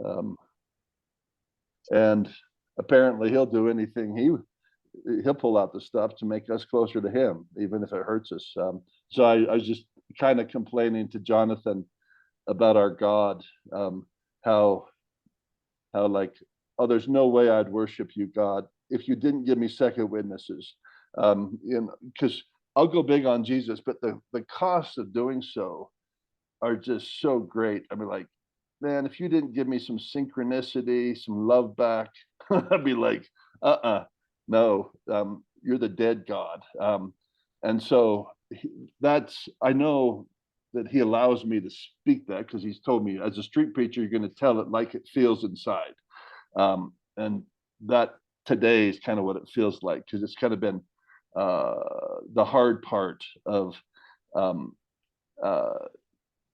Um, and apparently he'll do anything. He'll pull out the stuff to make us closer to him, even if it hurts us. So I was just kind of complaining to Jonathan about our God, how like, oh, there's no way I'd worship you, God, if you didn't give me second witnesses. Because I'll go big on Jesus, but the costs of doing so are just so great. I mean, like, man, if you didn't give me some synchronicity, some love back, I'd be like, no, you're the dead God. And so that's, I know that he allows me to speak that because he's told me as a street preacher, you're going to tell it like it feels inside. And that today is kind of what it feels like, because it's kind of been the hard part of um, uh,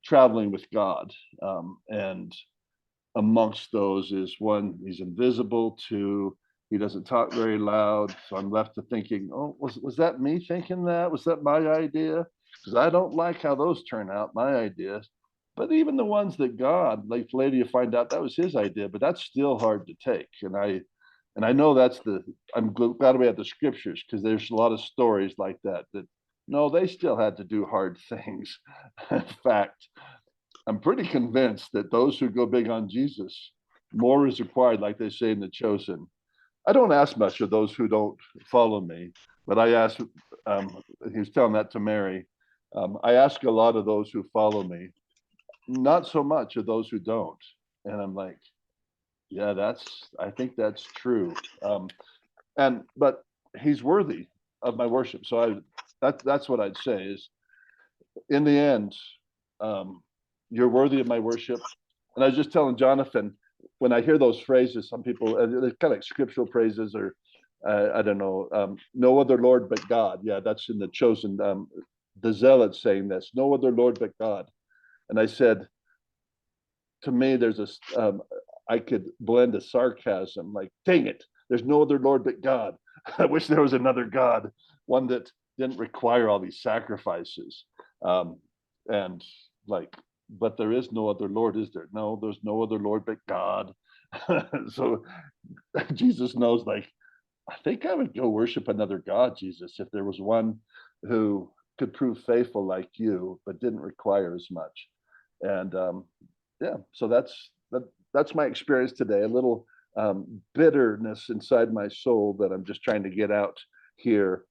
traveling with God. And amongst those is one, he's invisible, two, he doesn't talk very loud. So I'm left to thinking, oh, was that me thinking that? Was that my idea? Because I don't like how those turn out, my ideas. But even the ones that God, like later you find out that was his idea, but that's still hard to take. And I know that's I'm glad we have the scriptures, because there's a lot of stories like that no, they still had to do hard things. In fact, I'm pretty convinced that those who go big on Jesus, more is required, like they say in The Chosen. I don't ask much of those who don't follow me, but I ask, he was telling that to Mary, I ask a lot of those who follow me, not so much of those who don't. And I'm like, yeah, I think that's true. But he's worthy of my worship. So that's what I'd say is, in the end, um, you're worthy of my worship. And I was just telling Jonathan, when I hear those phrases, some people, they're kind of like scriptural phrases, or I don't know, no other Lord but God. Yeah, that's in The Chosen. The Zealots saying this, no other Lord but God. And I said, to me, I could blend a sarcasm, like, dang it, there's no other Lord but God. I wish there was another God, one that didn't require all these sacrifices. And like, but there is no other Lord, is there? No, there's no other Lord but God. So Jesus knows, like, I think I would go worship another God, Jesus, if there was one who could prove faithful like you, but didn't require as much. And yeah, so that's my experience today. A little bitterness inside my soul that I'm just trying to get out here.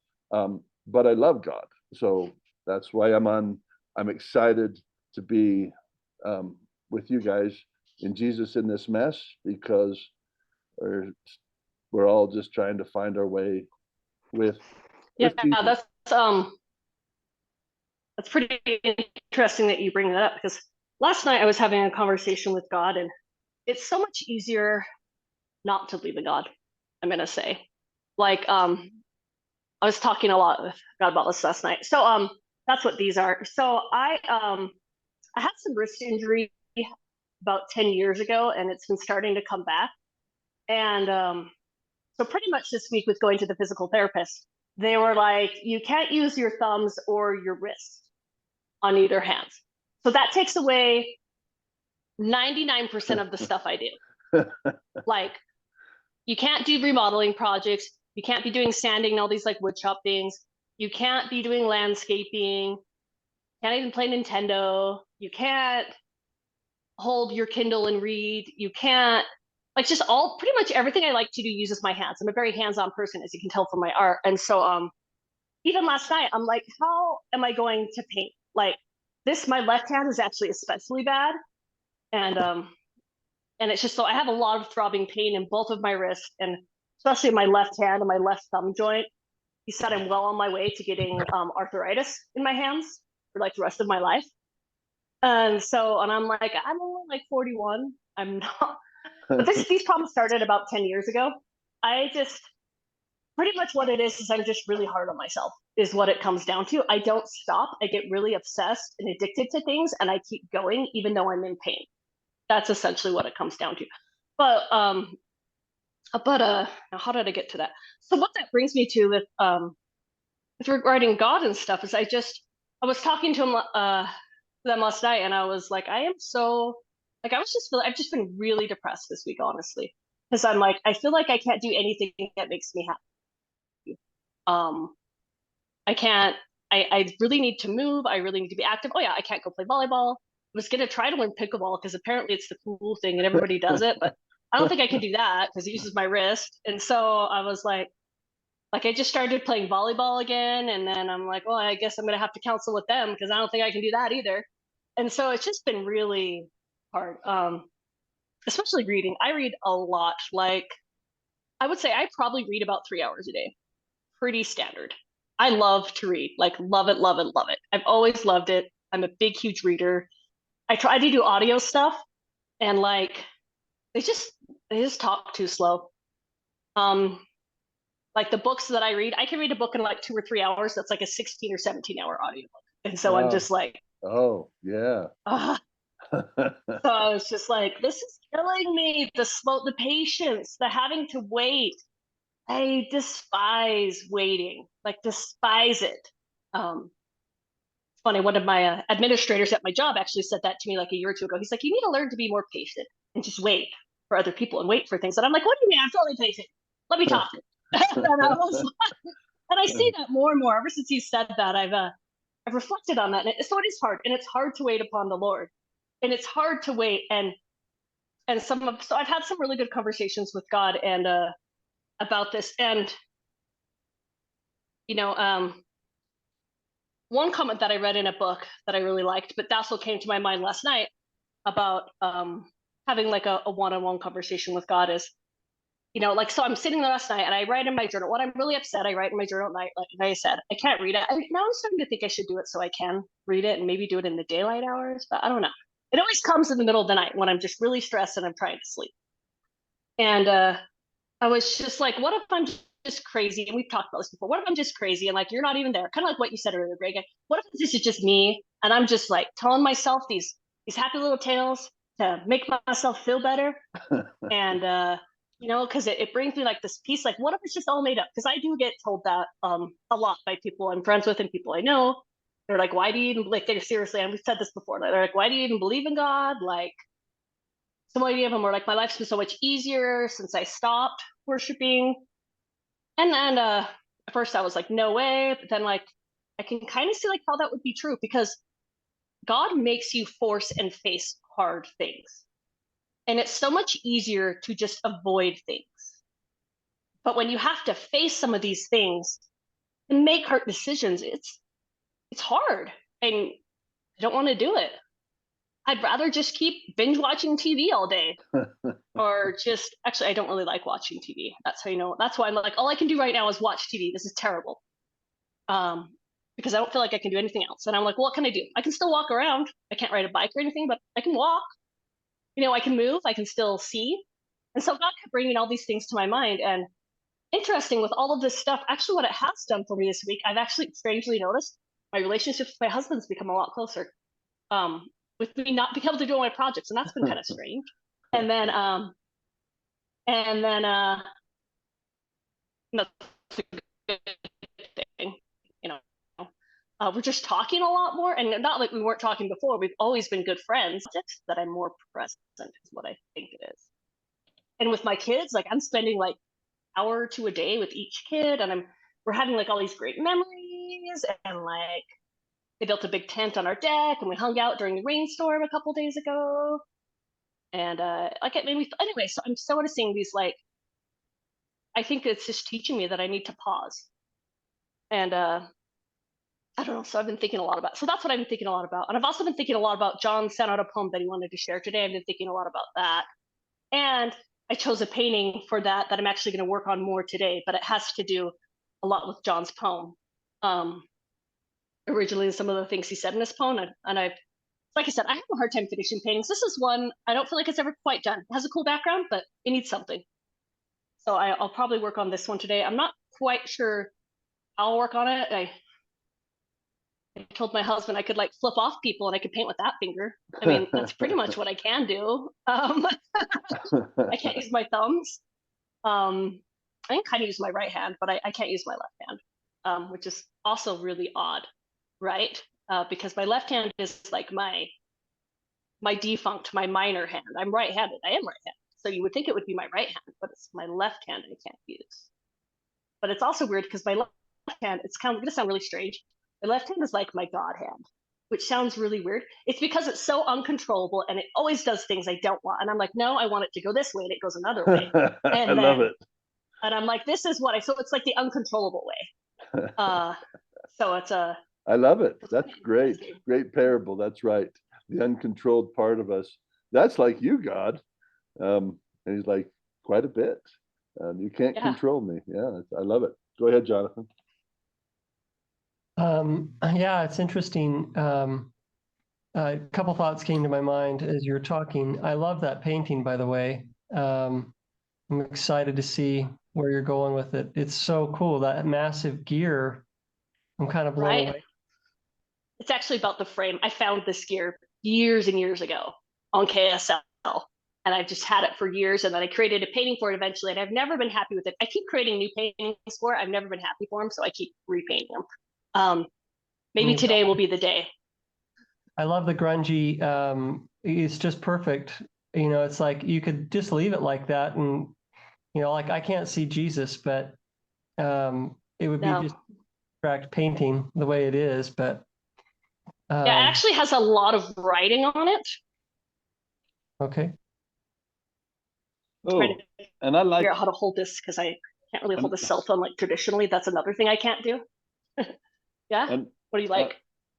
But I love God, so that's why I'm excited to be with you guys in Jesus in this mess, because we're, we're all just trying to find our way with Yeah, Jesus. that's pretty interesting that you bring that up, because last night I was having a conversation with God, and it's so much easier not to believe in God, I'm gonna say. Like, I was talking a lot with God about this last night. So that's what these are. So I had some wrist injury about 10 years ago, and it's been starting to come back. And so pretty much this week with going to the physical therapist, they were like, you can't use your thumbs or your wrist on either hand. So that takes away 99% of the stuff I do. Like, you can't do remodeling projects. You can't be doing sanding and all these like wood shop things. You can't be doing landscaping. Can't even play Nintendo. You can't hold your Kindle and read. You can't, like, just all pretty much everything I like to do uses my hands. I'm a very hands-on person, as you can tell from my art. And so even last night, I'm like, how am I going to paint? Like, this, my left hand is actually especially bad. And it's just, so I have a lot of throbbing pain in both of my wrists, and especially in my left hand and my left thumb joint. He said I'm well on my way to getting arthritis in my hands for like the rest of my life. And I'm like, I'm only like 41. I'm not. But these problems started about 10 years ago. I just, pretty much what it is I'm just really hard on myself, is what it comes down to. I don't stop. I get really obsessed and addicted to things, and I keep going even though I'm in pain. That's essentially what it comes down to. But how did I get to that? So what that brings me to with regarding God and stuff is I was talking to him them last night, and I was like, I am so Like I've just been really depressed this week, honestly, because I'm like, I feel like I can't do anything that makes me happy. Um, I can't. I really need to move. I really need to be active. Oh yeah, I can't go play volleyball. I was gonna try to learn pickleball because apparently it's the cool thing and everybody does it, but I don't think I can do that because it uses my wrist. And so I was like I just started playing volleyball again, and then I'm like, well, I guess I'm gonna have to counsel with them because I don't think I can do that either. And so it's just been really hard. Especially reading. I read a lot. Like I would say I probably read about 3 hours a day. Pretty standard. I love to read, like love it, love it, love it. I've always loved it. I'm a big, huge reader. I try to do audio stuff and like they just they just talk too slow. Um, like the books that I read, I can read a book in like 2 or 3 hours. That's like a 16 or 17 hour audiobook. And so I'm Wow. just like, Oh, yeah. ah. So I was just like, this is killing me. The patience, the having to wait. I despise waiting, like despise it. It's funny. One of my administrators at my job actually said that to me like a year or two ago. He's like, you need to learn to be more patient and just wait for other people and wait for things. And I'm like, what do you mean? I'm totally patient. Let me talk. And I was, and I see that more and more. Ever since he said that, I've reflected on that. So it is hard, and it's hard to wait upon the Lord, and it's hard to wait. And so I've had some really good conversations with God and about this. And you know, one comment that I read in a book that I really liked, but that's what came to my mind last night about having like a one-on-one conversation with God is, like, so I'm sitting there last night and I write in my journal. When I'm really upset, I write in my journal at night. Like I said, I can't read it. Now I'm starting to think I should do it so I can read it and maybe do it in the daylight hours, but I don't know. It always comes in the middle of the night when I'm just really stressed and I'm trying to sleep. And I was just like, what if I'm just crazy? And we've talked about this before. What if I'm just crazy and like you're not even there? Kind of like what you said earlier, Greg. What if this is just me and I'm just like telling myself these happy little tales to make myself feel better? And because it brings me like this peace. Like, what if it's just all made up? Because I do get told that a lot by people I'm friends with and people I know. They're like, why do you even like? They're seriously, and we've said this before. They're like, why do you even believe in God? Like, so many of them were like, my life's been so much easier since I stopped worshiping. And then at first I was like, no way. But then like I can kind of see like how that would be true because God makes you force and face hard things. And it's so much easier to just avoid things. But when you have to face some of these things and make hard decisions, it's hard. And I don't want to do it. I'd rather just keep binge watching TV all day. Or just actually I don't really like watching TV. That's how you know. That's why I'm like, all I can do right now is watch TV. This is terrible. Um, because I don't feel like I can do anything else. And I'm like, well, what can I do? I can still walk around. I can't ride a bike or anything, but I can walk. I can move. I can still see. And so God kept bringing all these things to my mind. And interesting with all of this stuff, actually, what it has done for me this week, I've actually strangely noticed my relationship with my husband's become a lot closer. With me not being able to do all my projects, and that's been kind of strange. And then, and then, that's a good thing, you know. We're just talking a lot more, and not like we weren't talking before. We've always been good friends. Just that I'm more present is what I think it is. And with my kids, like I'm spending like hour or two a day with each kid, and we're having like all these great memories, and like they built a big tent on our deck, and we hung out during the rainstorm a couple days ago, and like it made me anyway. So I'm so noticing these like I think it's just teaching me that I need to pause, and I don't know. So I've been thinking a lot about. So that's what I've been thinking a lot about, and I've also been thinking a lot about John sent out a poem that he wanted to share today. I've been thinking a lot about that, and I chose a painting for that I'm actually going to work on more today, but it has to do a lot with John's poem. Originally, some of the things he said in this poem, and I've, like I said, I have a hard time finishing paintings. This is one I don't feel like it's ever quite done. It has a cool background, but it needs something. So I'll probably work on this one today. I'm not quite sure I'll work on it. I told my husband I could like flip off people and I could paint with that finger. I mean, that's pretty much what I can do. I can't use my thumbs. I can kind of use my right hand, but I can't use my left hand, which is also really odd, right? Because my left hand is like my defunct, my minor hand. I'm right-handed. I am right-handed. So you would think it would be my right hand, but it's my left hand I can't use. But it's also weird because my left hand, it's kind of going to sound really strange. My left hand is like my God hand, which sounds really weird. It's because it's so uncontrollable and it always does things I don't want. And I'm like, no, I want it to go this way, and it goes another way. I And love then, it. and I'm like, this is what I, so it's like the uncontrollable way. So it's a, I love it. it's That's great. interesting. Great parable. That's right. The uncontrolled part of us. That's like you, God. And he's like, quite a bit. You can't Yeah. control me. Yeah, I love it. Go ahead, Jonathan. Yeah, it's interesting. A couple thoughts came to my mind as you're talking. I love that painting, by the way. I'm excited to see where you're going with it. It's so cool, that massive gear. I'm kind of blown Right. away. It's actually about the frame. I found this gear years and years ago on KSL, and I've just had it for years. And then I created a painting for it eventually, and I've never been happy with it. I keep creating new paintings for it. I've never been happy for them, so I keep repainting them. Maybe You've today got- will be the day. I love the grungy. It's just perfect. You know, it's like you could just leave it like that, and you know, like I can't see Jesus, but it would be No. just abstract painting the way it is. But Yeah, it actually has a lot of writing on it. okay. Oh, Trying to and I like, figure out how to hold this because I can't really hold and, the cell phone like traditionally. That's another thing I can't do. Yeah. and What do you like?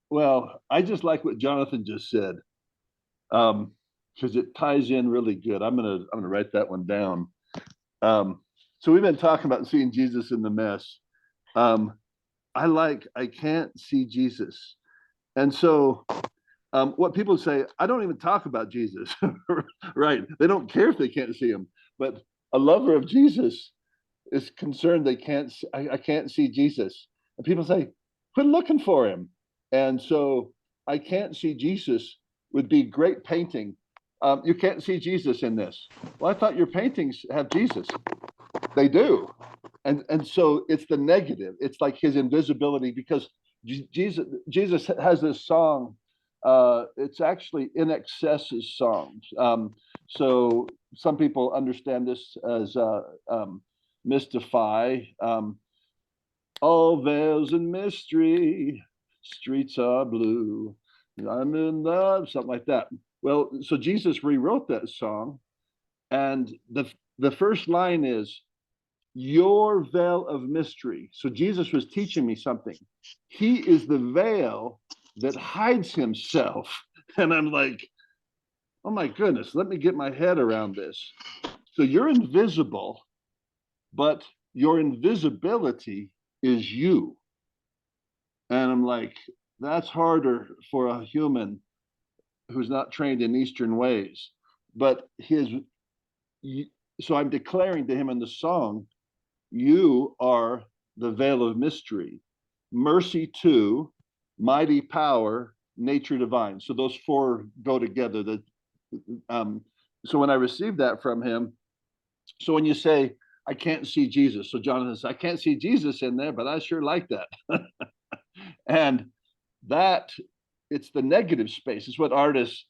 well, I just like what Jonathan just said, because it ties in really good. I'm gonna write that one down. So we've been talking about seeing Jesus in the mess. I can't see Jesus, and so what people say, I don't even talk about Jesus, right? They don't care if they can't see him, but a lover of Jesus is concerned they can't. I can't see Jesus, and people say, quit looking for him. And so I can't see Jesus would be great painting. You can't see Jesus in this. Well, I thought your paintings have Jesus. They do, and so it's the negative. It's like his invisibility because Jesus has this song. It's actually In Excess's songs. So some people understand this as mystify. All veils and mystery, streets are blue. I'm in love, something like that. Well, so Jesus rewrote that song, and the first line is your veil of mystery. So Jesus was teaching me something. He is the veil that hides himself. And I'm like, oh my goodness, let me get my head around this. So you're invisible, but your invisibility is you. And I'm like, that's harder for a human who's not trained in Eastern ways. But so I'm declaring to him in the song, you are the veil of mystery, mercy to, mighty power, nature divine. So those four go together. So when I received that from him, so when you say, I can't see Jesus, so Jonathan says, I can't see Jesus in there, but I sure like that. And that it's the negative space. It's what artists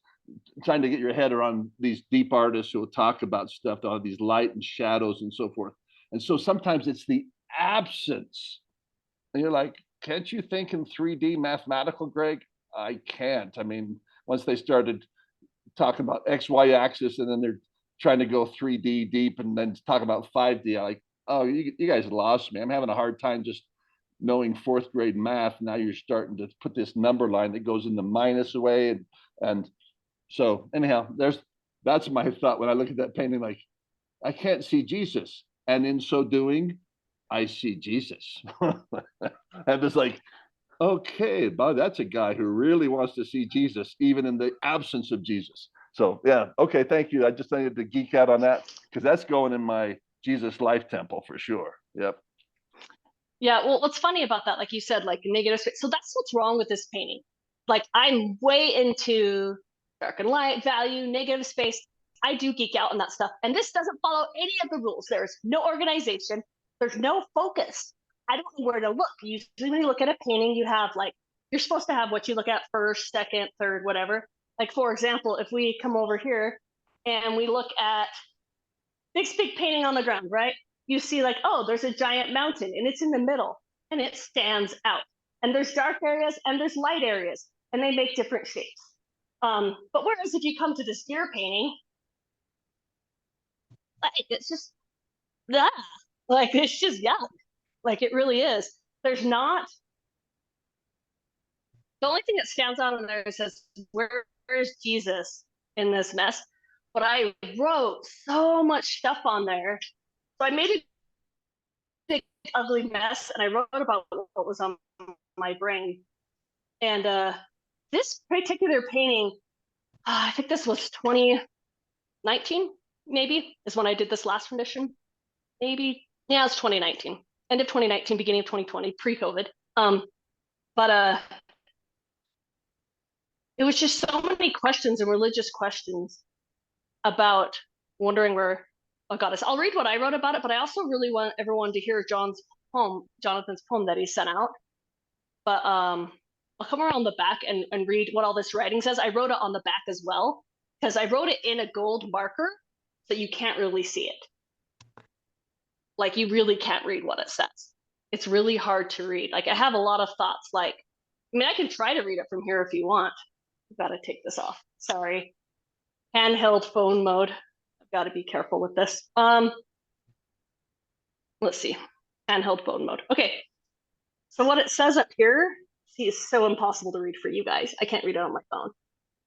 trying to get your head around, these deep artists who will talk about stuff, all these light and shadows and so forth. And so sometimes it's the absence. And you're like, can't you think in 3D mathematical, Greg? I can't. I mean, once they started talking about XY axis and then they're trying to go 3D deep and then talk about 5D, I'm like, oh, you guys lost me. I'm having a hard time just knowing fourth grade math. Now you're starting to put this number line that goes in the minus away. And so anyhow, that's my thought when I look at that painting, like, I can't see Jesus. And in so doing, I see Jesus. And it's like, okay, Bob, that's a guy who really wants to see Jesus, even in the absence of Jesus. So yeah, okay, thank you. I just needed to geek out on that because that's going in my Jesus life temple for sure. Yep. Yeah, well, what's funny about that, like you said, like negative space. So that's what's wrong with this painting. Like I'm way into dark and light, value, negative space. I do geek out on that stuff. And this doesn't follow any of the rules. There's no organization, there's no focus. I don't know where to look. Usually when you look at a painting, you have like, you're supposed to have what you look at first, second, third, whatever. Like, for example, if we come over here and we look at this big painting on the ground, right? You see like, oh, there's a giant mountain and it's in the middle and it stands out. And there's dark areas and there's light areas and they make different shapes. But whereas if you come to this deer painting, like, it's just, yeah, like it's just yuck. Like it really is. There's not, the only thing that stands out in there says, where's Jesus in this mess? But I wrote so much stuff on there. So I made a big ugly mess and I wrote about what was on my brain. And this particular painting, I think this was 2019, maybe, is when I did this last rendition. Maybe, yeah, it's 2019. End of 2019, beginning of 2020, pre-COVID. But it was just so many questions and religious questions about wondering where God is. I'll read what I wrote about it, but I also really want everyone to hear Jonathan's poem that he sent out. But I'll come around the back and read what all this writing says. I wrote it on the back as well, because I wrote it in a gold marker, so you can't really see it. Like, you really can't read what it says. It's really hard to read. Like, I have a lot of thoughts. Like, I mean, I can try to read it from here if you want. I've got to take this off. Sorry. Handheld phone mode. I've got to be careful with this. Let's see. Handheld phone mode. Okay. So what it says up here, see, is so impossible to read for you guys. I can't read it on my phone.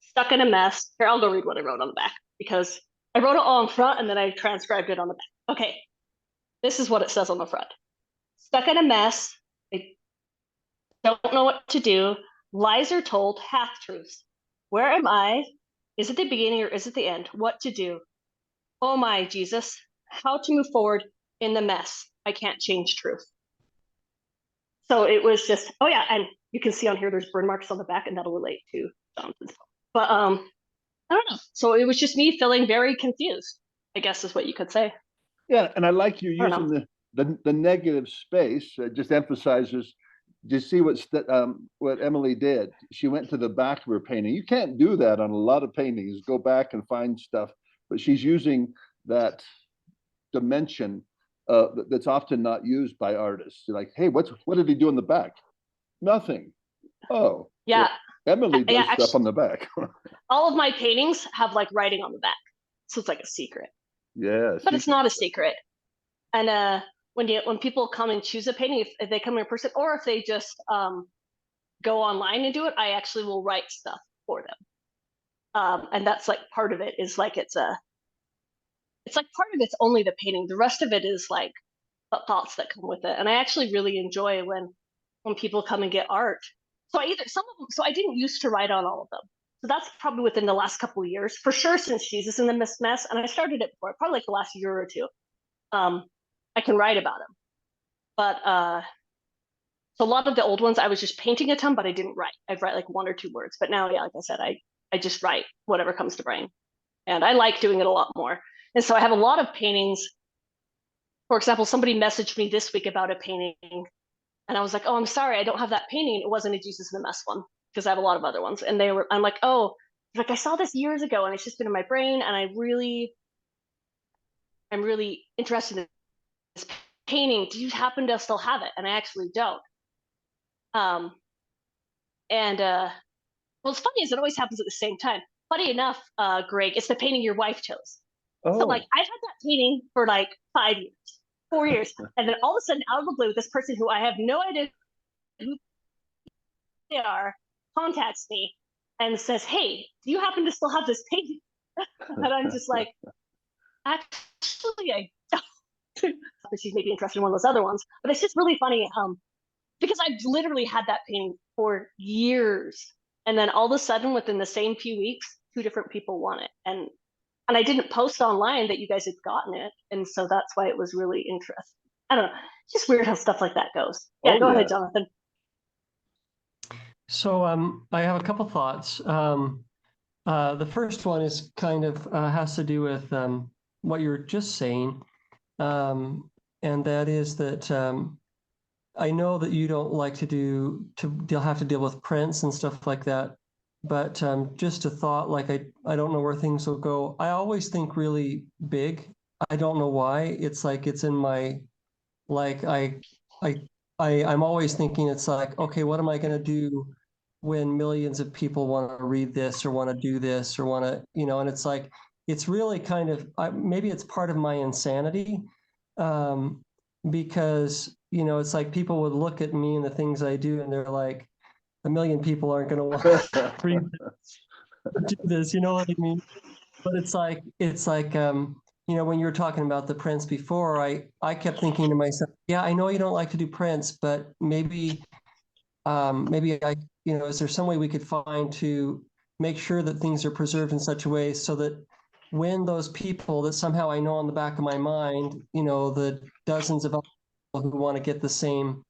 Stuck in a mess. Here, I'll go read what I wrote on the back, because I wrote it all in front and then I transcribed it on the back. Okay. This is what it says on the front. Stuck in a mess. I don't know what to do. Lies are told, half-truths. Where am I? Is it the beginning or is it the end? What to do? Oh my, Jesus. How to move forward in the mess. I can't change truth. So it was just, oh yeah, and you can see on here there's burn marks on the back, and that'll relate to Jonathan's phone. But I don't know. So it was just me feeling very confused, I guess is what you could say. Yeah, and I like you using the negative space. It just emphasizes. Just see what Emily did. She went to the back of her painting. You can't do that on a lot of paintings. Go back and find stuff, but she's using that dimension that's often not used by artists. You're like, hey, what did he do in the back? Nothing. Oh, yeah. Well, Emily does stuff actually, on the back. all of my paintings have like writing on the back, so it's like a secret. Yeah, but it's not a secret. And when people come and choose a painting, if they come in person or if they just go online and do it, I actually will write stuff for them. And that's like part of it is like it's like part of it's only the painting. The rest of it is like thoughts that come with it. And I actually really enjoy when people come and get art. So I didn't used to write on all of them. So that's probably within the last couple of years, for sure, since Jesus in the Mess. And I started it before, probably like the last year or two. I can write about them. But so a lot of the old ones, I was just painting a ton, but I didn't write. I'd write like 1 or 2 words. But now, yeah, like I said, I just write whatever comes to brain. And I like doing it a lot more. And so I have a lot of paintings. For example, somebody messaged me this week about a painting. And I was like, oh, I'm sorry, I don't have that painting. It wasn't a Jesus in the Mess one, because I have a lot of other ones. And I'm like, oh, like I saw this years ago and it's just been in my brain. And I'm really interested in this painting. Do you happen to still have it? And I actually don't. What's funny is it always happens at the same time. Funny enough, Greg, it's the painting your wife chose. Oh. So like I've had that painting for like 5 years, 4 years. And then all of a sudden, out of the blue, this person who I have no idea who they are contacts me and says, hey, do you happen to still have this painting? And I'm just like, actually, I don't. She's maybe interested in one of those other ones. But it's just really funny because I've literally had that painting for years. And then all of a sudden, within the same few weeks, 2 different people want it. And I didn't post online that you guys had gotten it. And so that's why it was really interesting. I don't know. It's just weird how stuff like that goes. Yeah, go ahead, Jonathan. So I have a couple thoughts. The first one is kind of has to do with what you were just saying. And that is that I know that you don't like to have to deal with prints and stuff like that. but just a thought, like I don't know where things will go. I always think really big. I don't know why. It's like it's in my, like I I'm always thinking it's like, okay, what am I going to do when millions of people want to read this or want to do this or want to, and it's like, it's really kind of, maybe it's part of my insanity, um, because, it's like people would look at me and the things I do and they're like, a million people aren't going to want to read do this, you know what I mean? But when you were talking about the prints before, I kept thinking to myself, yeah, I know you don't like to do prints, but maybe is there some way we could find to make sure that things are preserved in such a way so that when those people that somehow I know on the back of my mind, the dozens of people who want to get the same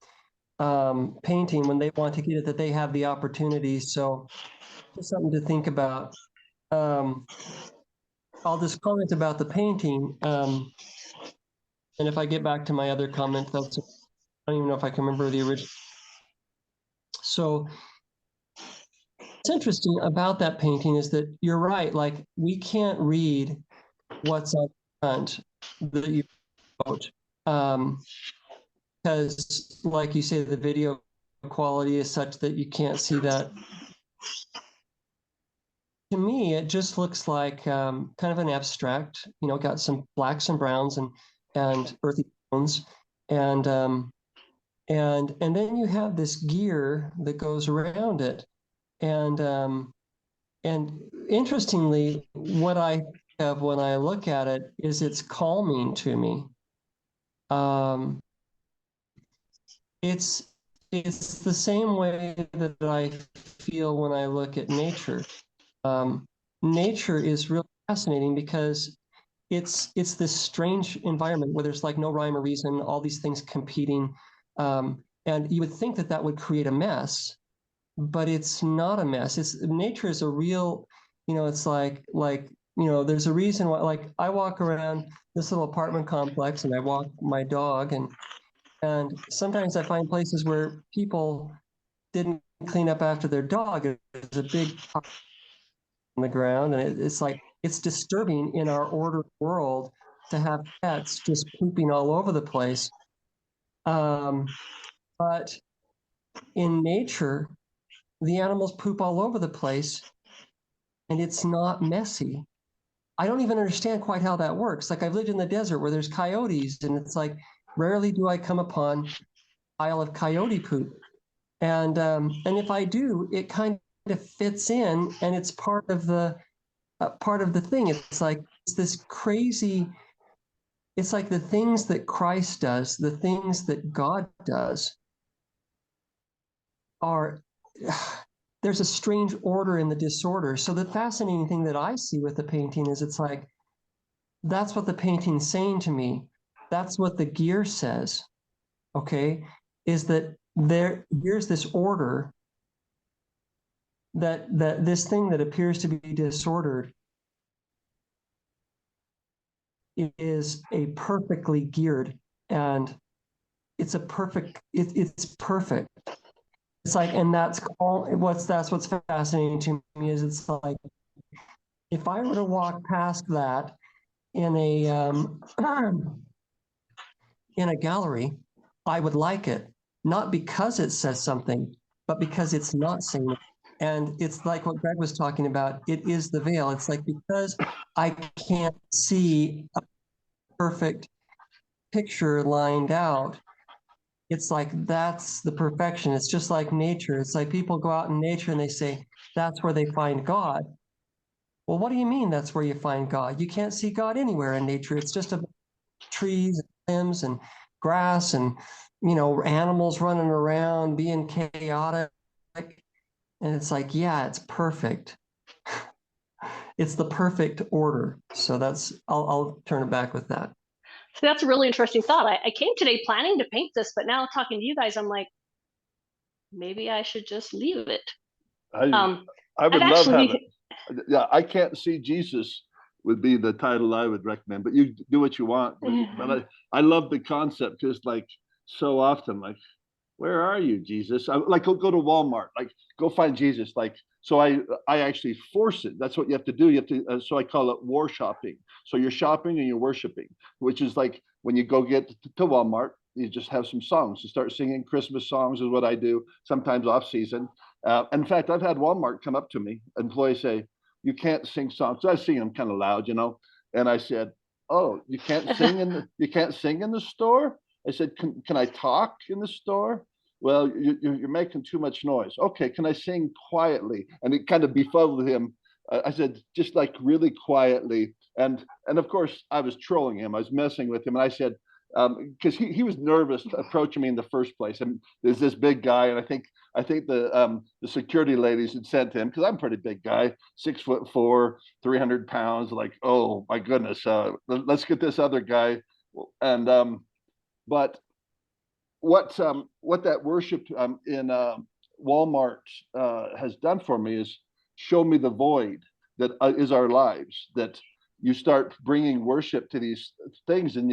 painting, when they want to get it, that they have the opportunity. So just something to think about. Um, I'll just comment about the painting. And if I get back to my other comment, I don't even know if I can remember the original. So what's interesting about that painting is that you're right. Like we can't read what's on the front that you wrote. Because like you say, the video quality is such that you can't see that. To me, it just looks like kind of an abstract, got some blacks and browns and earthy tones. And and then you have this gear that goes around it. And interestingly, what I have when I look at it is it's calming to me. Um, it's it's the same way that I feel when I look at nature. Um, Nature is really fascinating because it's this strange environment where there's like no rhyme or reason, all these things competing, and you would think that that would create a mess, but it's not a mess. It's nature is a real, it's like there's a reason why. Like I walk around this little apartment complex and I walk my dog, and sometimes I find places where people didn't clean up after their dog. There's a big on the ground, and it's like it's disturbing in our ordered world to have pets just pooping all over the place. But in nature, the animals poop all over the place, and it's not messy. I don't even understand quite how that works. Like I've lived in the desert where there's coyotes, and it's like rarely do I come upon a pile of coyote poop. And if I do, it kind of fits in, and it's part of the thing. It's like it's this crazy. It's like the things that Christ does, the things that God does, are. There's a strange order in the disorder. So the fascinating thing that I see with the painting is it's like that's what the painting's saying to me. That's what the gear says. Okay, is that here's this order that this thing that appears to be disordered is a perfectly geared, and it's perfect. It's like, and that's what's fascinating to me is it's like if I were to walk past that in a in a gallery, I would like it, not because it says something, but because it's not saying it. And it's like what Greg was talking about. It is the veil. It's like because I can't see a perfect picture lined out, it's like that's the perfection. It's just like nature. It's like people go out in nature and they say that's where they find God. Well, what do you mean that's where you find God? You can't see God anywhere in nature. It's just a trees and limbs and grass and animals running around being chaotic. And it's like, yeah, it's perfect. It's the perfect order. So I'll turn it back with that. So that's a really interesting thought. I came today planning to paint this, but now talking to you guys, I'm like, maybe I should just leave it. I would I've love actually- having. Yeah, I can't see Jesus would be the title I would recommend, but you do what you want. But I love the concept because like so often, like where are you, Jesus? Like go to Walmart, like go find Jesus. Like, so I actually force it. That's what you have to do. You have to, so I call it war shopping. So you're shopping and you're worshiping, which is like when you go get to Walmart, you just have some songs. You start singing Christmas songs is what I do, sometimes off season. In fact, I've had Walmart come up to me, employees say, you can't sing songs. So I sing them kind of loud, you know. And I said, oh, you can't sing you can't sing in the store? I said, can I talk in the store? Well, you're making too much noise. Okay, can I sing quietly? And it kind of befuddled him. I said, just like really quietly. And of course, I was trolling him. I was messing with him. And I said, because he was nervous approaching me in the first place. And there's this big guy, and I think the security ladies had sent him because I'm a pretty big guy, 6'4", 300 pounds. Like, oh my goodness, let's get this other guy. And but what that worship in Walmart has done for me is show me the void that is our lives. That you start bringing worship to these things, and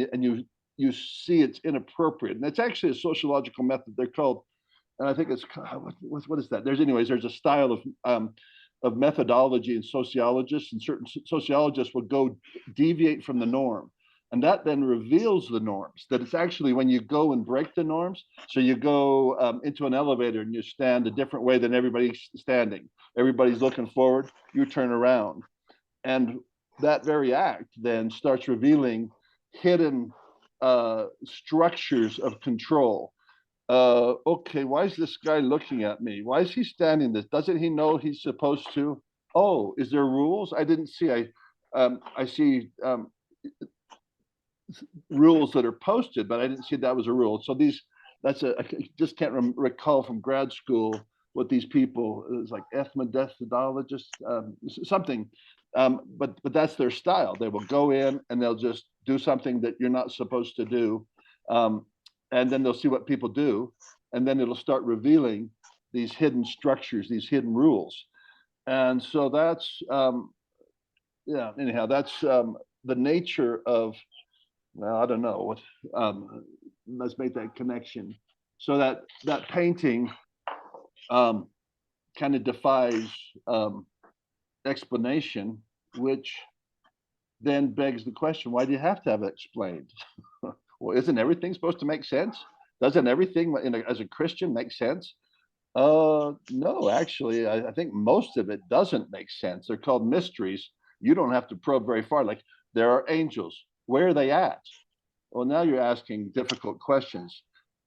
you see it's inappropriate, and it's actually a sociological method. They're called, and I think it's what is that? There's a style of methodology, and sociologists and certain sociologists will go deviate from the norm. And that then reveals the norms, that it's actually when you go and break the norms. So you go into an elevator and you stand a different way than everybody's standing. Everybody's looking forward, you turn around. And that very act then starts revealing hidden structures of control. Okay, why is this guy looking at me? Why is he standing this? Doesn't he know he's supposed to? Oh, is there rules? I didn't see. I see rules that are posted, but I didn't see that was a rule. So I just can't recall from grad school what these people, it was like ethnomethodologists, something. But that's their style. They will go in and they'll just do something that you're not supposed to do. And then they'll see what people do. And then it'll start revealing these hidden structures, these hidden rules. And so that's, anyhow, that's the nature of, well, I don't know what, let's make that connection. So that painting kind of defies explanation, which then begs the question, why do you have to have it explained? Well, isn't everything supposed to make sense? Doesn't everything as a Christian make sense? No, actually, I think most of it doesn't make sense. They're called mysteries. You don't have to probe very far. Like, there are angels. Where are they at? Well, now you're asking difficult questions.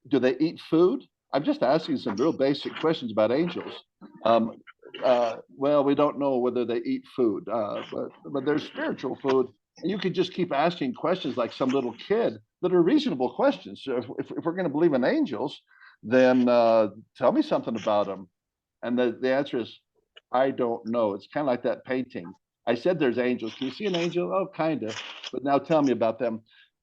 Do they eat food? I'm just asking some real basic questions about angels. Well, we don't know whether they eat food, but there's spiritual food. And you could just keep asking questions like some little kid that are reasonable questions. So if we're going to believe in angels, then tell me something about them. And the answer is, I don't know. It's kind of like that painting. I said there's angels. Can you see an angel? Oh, kind of. But now tell me about them.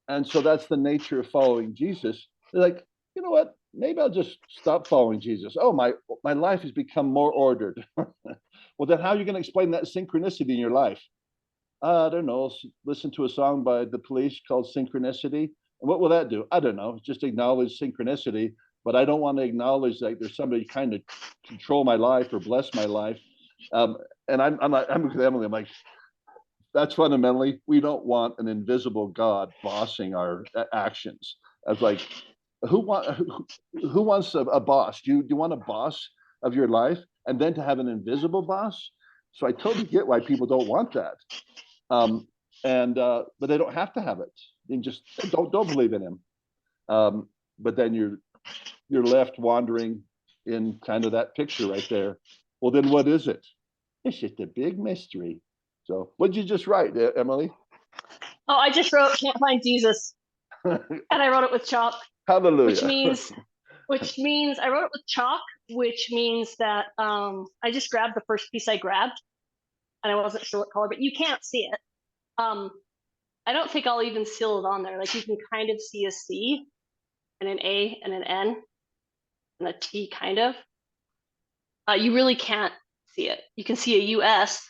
And so that's the nature of following Jesus. They're like, you know what? Maybe I'll just stop following Jesus. Oh, my life has become more ordered. Well, then how are you going to explain that synchronicity in your life? I don't know. Listen to a song by The Police called Synchronicity. And what will that do? I don't know. Just acknowledge synchronicity, but I don't want to acknowledge that there's somebody trying to control my life or bless my life. And I'm with Emily. I'm like, that's fundamentally, we don't want an invisible God bossing our actions. As like, who wants a boss? Do you want a boss of your life and then to have an invisible boss? So I totally get why people don't want that. But they don't have to have it. They just don't believe in him. But then you're left wandering in kind of that picture right there. Well, then what is it? It's just a big mystery. So what did you just write, Emily? Oh, I just wrote "Can't find Jesus," and I wrote it with chalk. Hallelujah. Which means I wrote it with chalk, which means that I just grabbed the first piece I grabbed, and I wasn't sure what color, but you can't see it. I don't think I'll even seal it on there. Like, you can kind of see a C and an A and an N and a T, kind of. You really can't see it. You can see a US.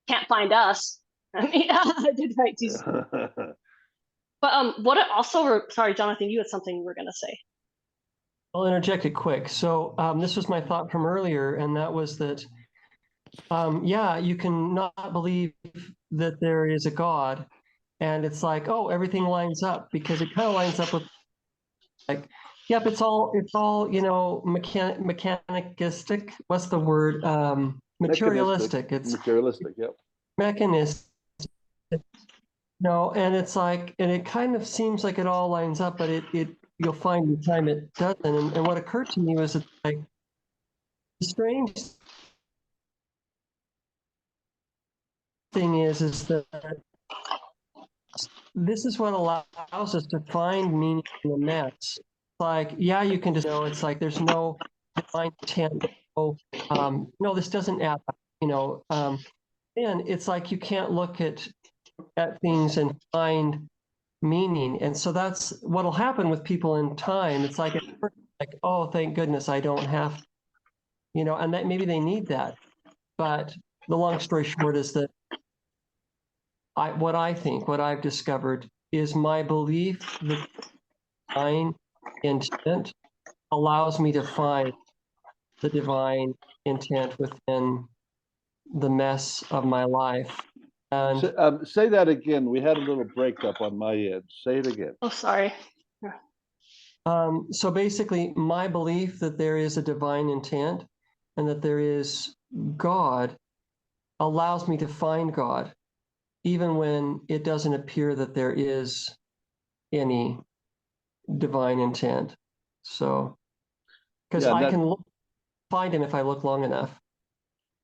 Can't find us. I mean, I did write Jesus. But what it also, sorry, Jonathan, you had something you were going to say. I'll interject it quick. So this was my thought from earlier, and that was that, yeah, you can not believe that there is a God, and it's like, oh, everything lines up because it kind of lines up with like, yep, it's all mechanicistic. What's the word? Materialistic. It's Materialistic, yep. mechanistic. No, and it's like, and it kind of seems like it all lines up, but it you'll find in time it doesn't. And what occurred to me was that like the strange thing is that this is what allows us to find meaning in the mess. Like, yeah, you can just know it's like there's no divine intent. No, this doesn't add up, and it's like you can't look at things and find meaning. And so that's what'll happen with people in time. It's like, oh, thank goodness I don't have, and that maybe they need that. But the long story short is that what I've discovered is my belief that divine intent allows me to find the divine intent within the mess of my life. And Say that again. We had a little breakup on my end. Say it again. Oh, sorry. so basically, my belief that there is a divine intent and that there is God allows me to find God, even when it doesn't appear that there is any divine intent. So, because Yeah, I can find him if I look long enough.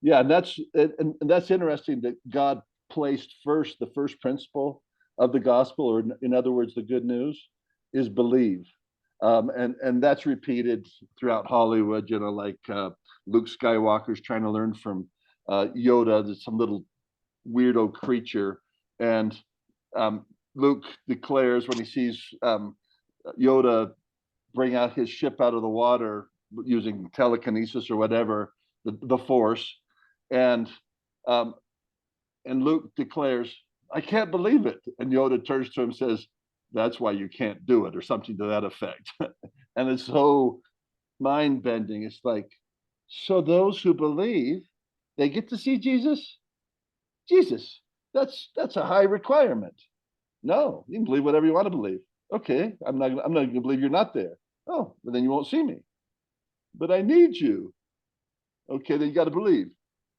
yeah, and that's interesting that God placed first the first principle of the gospel, or in other words, the good news is believe. And that's repeated throughout Hollywood. Like Luke Skywalker's trying to learn from Yoda, that's some little weirdo creature, and Luke declares when he sees Yoda bring out his ship out of the water using telekinesis or whatever, the Force, and um, and Luke declares, "I can't believe it," and Yoda turns to him and says, "That's why you can't do it," or something to that effect. And it's so mind bending. It's like, so those who believe, they get to see Jesus. Jesus, that's a high requirement. No, you can believe whatever you want to believe. Okay, I'm not going to believe you're not there. Oh, but then you won't see me. But I need you. Okay, then you got to believe.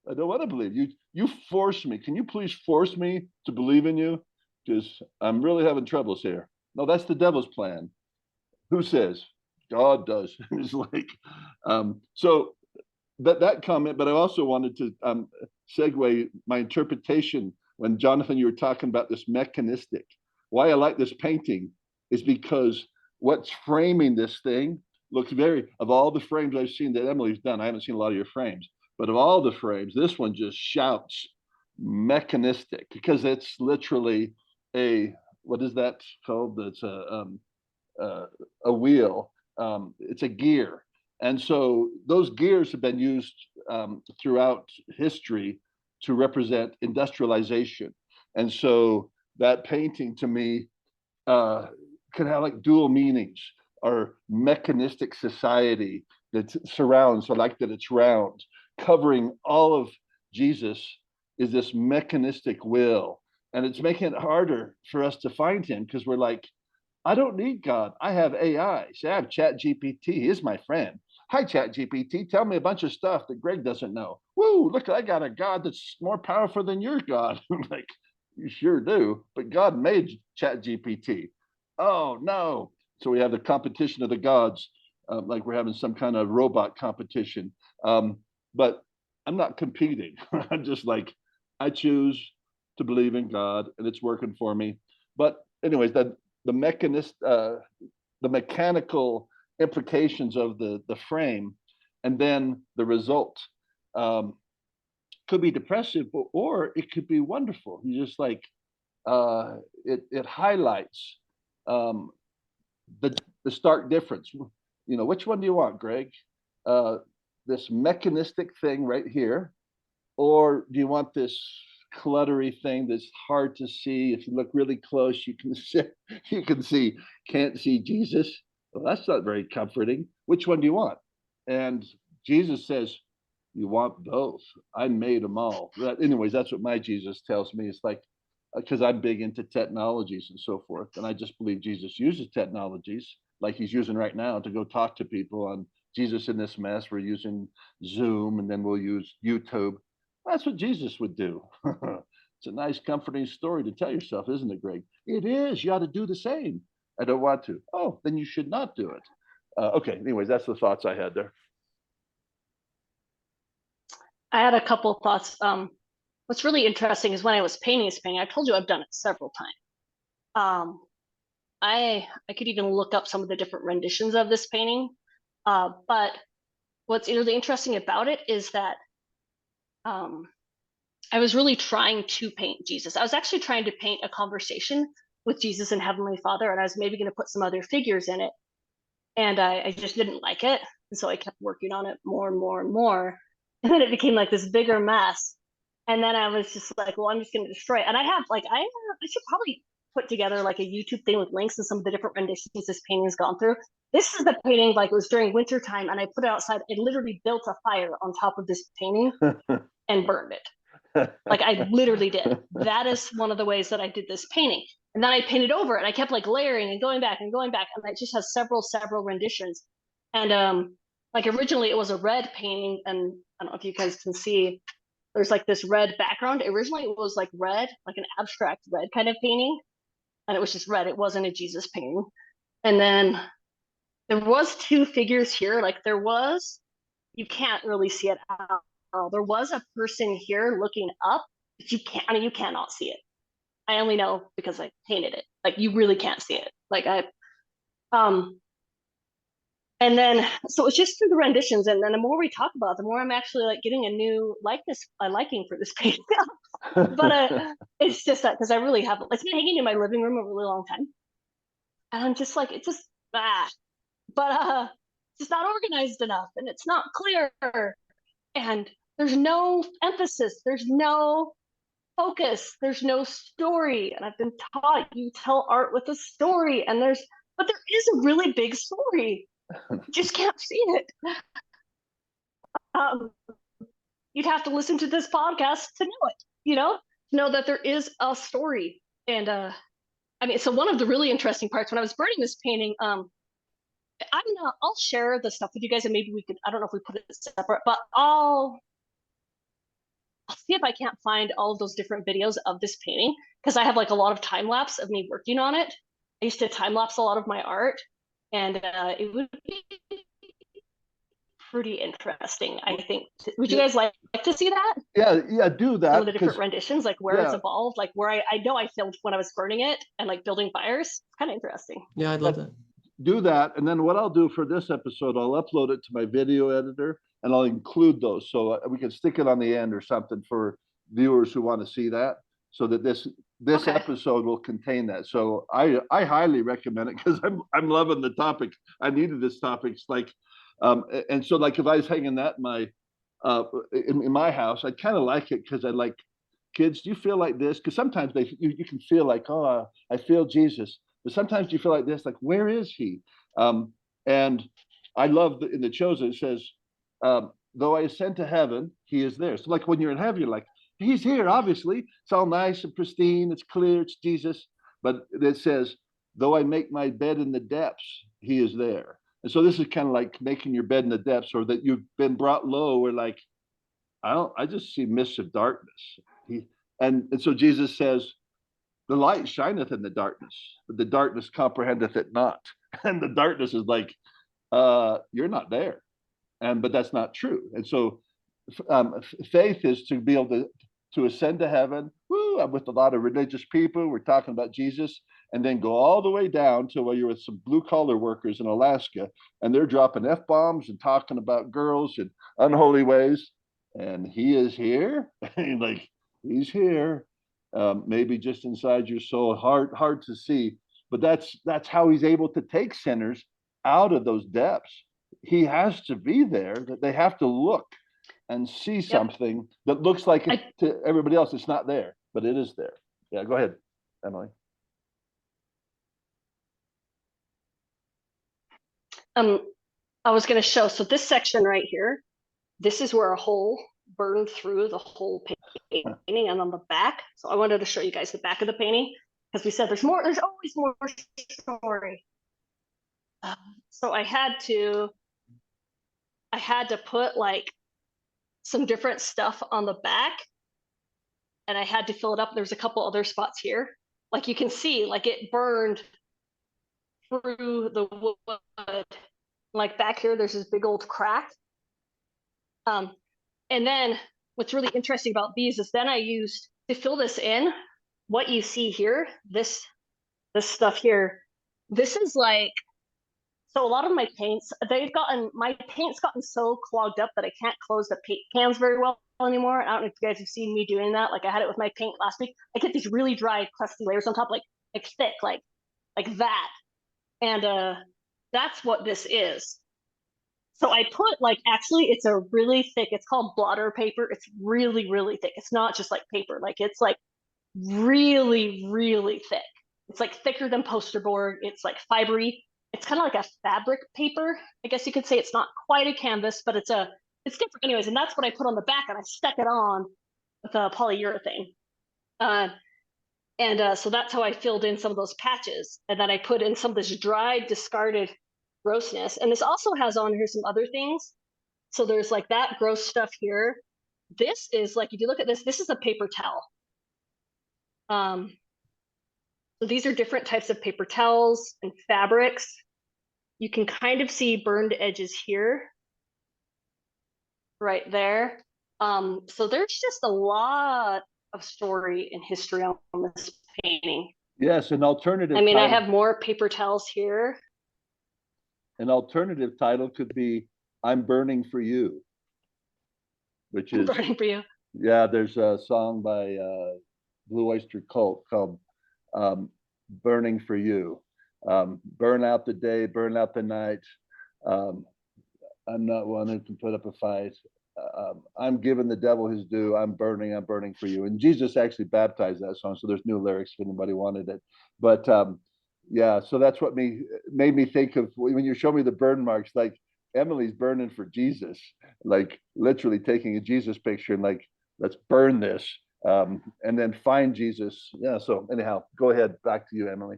I don't want to believe you. You force me. Can you please force me to believe in you? Because I'm really having troubles here. No, that's the devil's plan. Who says? God does. It's like, so that comment. But I also wanted to segue my interpretation when Jonathan, you were talking about this mechanistic. Why I like this painting is because what's framing this thing looks very, of all the frames I've seen that Emily's done, I haven't seen a lot of your frames, but of all the frames, this one just shouts mechanistic because it's literally what is that called? It's a wheel. It's a gear. And so those gears have been used throughout history to represent industrialization. And so that painting to me can have like dual meanings, or mechanistic society that surrounds, so like that it's round, covering all of Jesus is this mechanistic will. And it's making it harder for us to find him because we're like, I don't need God. I have AI. Say, I have Chat GPT. He is my friend. Hi, Chat GPT. Tell me a bunch of stuff that Greg doesn't know. Woo, look, I got a God that's more powerful than your God. Like, you sure do. But God made Chat GPT. Oh, no. So we have the competition of the gods, like we're having some kind of robot competition. But I'm not competing. I'm just like, I choose to believe in God and it's working for me. But anyways, the the mechanical implications of the frame, and then the result could be depressive, or it could be wonderful. You just like it highlights um, the stark difference. Which one do you want, Greg? Uh, this mechanistic thing right here, or do you want this cluttery thing that's hard to see? If you look really close, you can see, can't see Jesus. Well, that's not very comforting. Which one do you want? And Jesus says, you want both. I made them all. Anyways, that's what my Jesus tells me. It's like, because I'm big into technologies and so forth. And I just believe Jesus uses technologies like he's using right now to go talk to people on Jesus in this mess. We're using Zoom, and then we'll use YouTube. That's what Jesus would do. It's a nice, comforting story to tell yourself, isn't it, Greg? It is. You ought to do the same. I don't want to. Oh, then you should not do it. Okay. Anyways, that's the thoughts I had there. I had a couple thoughts. What's really interesting is when I was painting this painting, I told you I've done it several times. I could even look up some of the different renditions of this painting. But what's really interesting about it is that I was really trying to paint Jesus. I was actually trying to paint a conversation with Jesus and Heavenly Father, and I was maybe going to put some other figures in it. And I just didn't like it. And so I kept working on it more and more and more. And then it became like this bigger mess. And then I was just like, well, I'm just going to destroy it. And I should probably put together like a YouTube thing with links and some of the different renditions this painting's gone through. This is the painting, like it was during winter time, and I put it outside. I literally built a fire on top of this painting and burned it. Like I literally did. That is one of the ways that I did this painting. And then I painted over it. I kept like layering and going back, and it just has several renditions. And like originally it was a red painting, and I don't know if you guys can see, there's like this red background. Originally it was like red, like an abstract red kind of painting, and it was just red. It wasn't a Jesus painting. And then there was two figures here. Like you can't really see it at all. There was a person here looking up, but you cannot see it. I only know because I painted it. Like you really can't see it. And then so it's just through the renditions, and then the more we talk about it, the more I'm actually like getting a new liking for this painting. But it's just that because I really haven't. It's been hanging in my living room a really long time, and I'm just like, it's just but it's just not organized enough, and it's not clear, and there's no emphasis, there's no focus, there's no story. And I've been taught you tell art with a story, but there is a really big story. You just can't see it. You'd have to listen to this podcast to know it, know that there is a story. And so one of the really interesting parts when I was burning this painting, I'll share the stuff with you guys, and maybe we could, I don't know if we put it separate, but I'll see if I can't find all of those different videos of this painting, because I have like a lot of time lapse of me working on it. I used to time lapse a lot of my art, and it would be pretty interesting, I think. Would you guys like to see that? Yeah, do that. Some of the different renditions, like where it's evolved, like where I know I filmed when I was burning it and like building fires. It's kind of interesting. Yeah, I'd love that. Do that, and then what I'll do for this episode, I'll upload it to my video editor, and I'll include those so we can stick it on the end or something for viewers who want to see that, so that this okay. Episode will contain that. So I highly recommend it, because I'm loving the topic. I needed this topic. It's like, and so like if I was hanging that in my house, I kind of like it, because I like, kids, do you feel like this? Because sometimes you can feel like, oh, I feel Jesus. But sometimes you feel like this, like, where is he? And I love in the Chosen, it says, though I ascend to heaven, he is there. So like when you're in heaven, you're like, he's here, obviously. It's all nice and pristine. It's clear. It's Jesus. But it says, though I make my bed in the depths, he is there. And so this is kind of like making your bed in the depths, or that you've been brought low, or like, I just see mists of darkness. And so Jesus says, the light shineth in the darkness, but the darkness comprehendeth it not. And the darkness is like, you're not there. But that's not true. And so faith is to be able to ascend to heaven. Woo, I'm with a lot of religious people. We're talking about Jesus, and then go all the way down to where you're with some blue collar workers in Alaska, and they're dropping F-bombs and talking about girls and unholy ways. And he is here. Like, he's here. Maybe just inside your soul, hard to see, but that's how he's able to take sinners out of those depths. He has to be there, that they have to look and see something that looks like it to everybody else. It's not there, but it is there. Yeah, go ahead, Emily. I was going to show, so this section right here, this is where a hole burned through the whole painting and on the back. So I wanted to show you guys the back of the painting because we said there's always more story. So I had to put like some different stuff on the back and I had to fill it up. There's a couple other spots here. Like you can see, like it burned through the wood. Like back here, there's this big old crack. And then what's really interesting about these is then I used to fill this in, what you see here, this stuff here, this is like, so a lot of my paints, my paint's gotten so clogged up that I can't close the paint cans very well anymore. I don't know if you guys have seen me doing that. Like I had it with my paint last week. I get these really dry, crusty layers on top, like thick, like that. And that's what this is. So I put like, actually it's a really thick, it's called blotter paper. It's really, really thick. It's not just like paper, like it's like really, really thick. It's like thicker than poster board. It's like fibery. It's kind of like a fabric paper. I guess you could say it's not quite a canvas, but it's different anyways. And that's what I put on the back and I stuck it on with a polyurethane. So that's how I filled in some of those patches. And then I put in some of this dried, discarded grossness. And this also has on here some other things. So there's like that gross stuff here. This is like, if you look at this, this is a paper towel. So these are different types of paper towels and fabrics. You can kind of see burned edges here, right there. So there's just a lot of story and history on this painting. Yes, an alternative. I mean, I title, have more paper towels here. an alternative title could be "I'm Burning for You," which I'm is burning for you. yeah. There's a song by Blue Oyster Cult called "Burning for You." Burn out the day, burn out the night. I'm not wanting to put up a fight. I'm giving the devil his due. I'm burning for you. And Jesus actually baptized that song, so there's new lyrics if anybody wanted it. But yeah, so that's what made me think of when you show me the burn marks. Like Emily's burning for Jesus, like literally taking a Jesus picture and like, let's burn this, and then find Jesus. Yeah. So anyhow, go ahead. Back to you, Emily.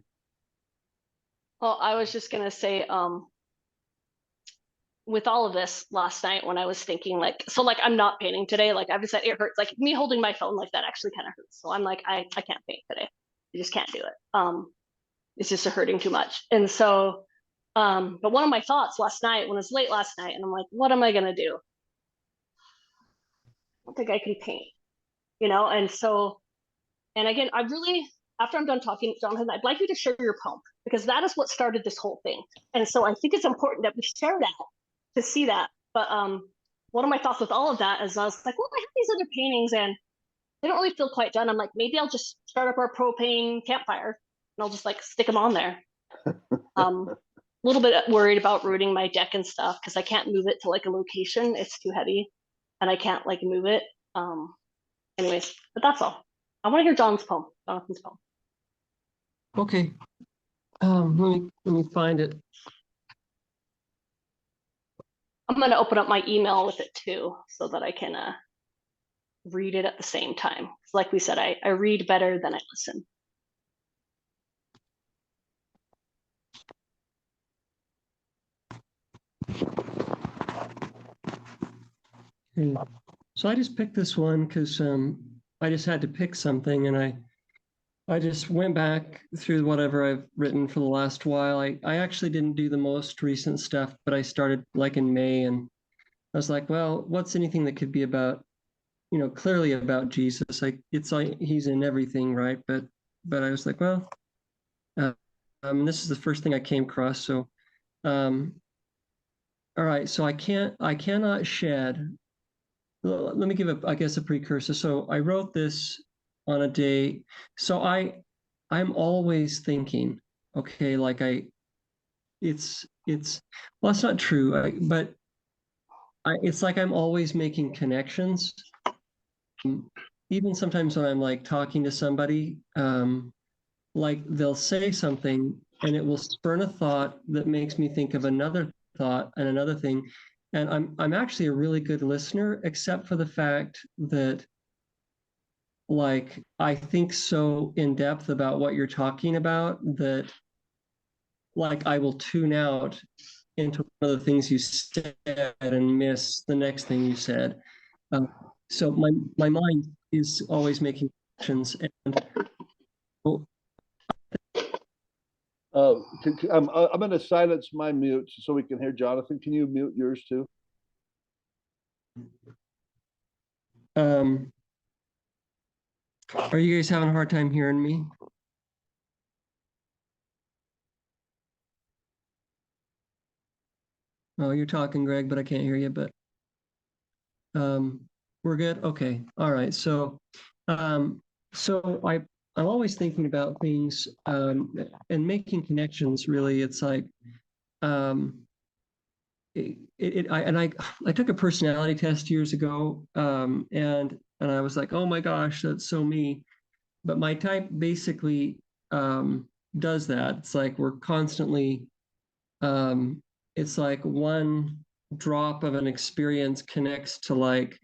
Well, I was just gonna say, with all of this last night when I was thinking like, so like I'm not painting today. Like I've said, it hurts. Like me holding my phone like that actually kind of hurts. So I'm like, I can't paint today. I just can't do it. It's just hurting too much. And so, but one of my thoughts last night when it was late last night, and I'm like, what am I gonna do? I don't think I can paint, you know? And so, and again, I really, after I'm done talking, Jonathan, I'd like you to share your poem because that is what started this whole thing. And so I think it's important that we share that to see that. But one of my thoughts with all of that is I was like, well, I have these other paintings and they don't really feel quite done. I'm like, maybe I'll just start up our propane campfire and I'll just like stick them on there. A little bit worried about ruining my deck and stuff because I can't move it to like a location. It's too heavy and I can't like move it. Anyways, but that's all. I want to hear Jonathan's poem. Okay. Let me find it. I'm going to open up my email with it too, so that I can read it at the same time. Like we said, I read better than I listen. So I just picked this one because I just had to pick something, and I just went back through whatever I've written for the last while. I actually didn't do the most recent stuff, but I started like in May, and I was like, well, what's anything that could be about, clearly about Jesus? Like it's like he's in everything, right? But I was like, well, this is the first thing I came across. So, all right. So I cannot shed. Let me give I guess a precursor. So I wrote this on a day. So I'm always thinking, okay, like it's well, that's not true. But it's like I'm always making connections. Even sometimes when I'm like talking to somebody, like they'll say something and it will spurn a thought that makes me think of another thought and another thing. And I'm actually a really good listener, except for the fact that like I think so in depth about what you're talking about that like I will tune out into one of the things you said and miss the next thing you said. So my mind is always making connections. And well, I'm going to silence my mute so we can hear Jonathan. Can you mute yours too? are you guys having a hard time hearing me? Oh, you're talking, Greg, but I can't hear you. But we're good. Okay. All right. So I'm always thinking about things and making connections. Really, it's like I took a personality test years ago, and I was like, oh my gosh, that's so me. But my type basically does that. It's like we're constantly it's like one drop of an experience connects to like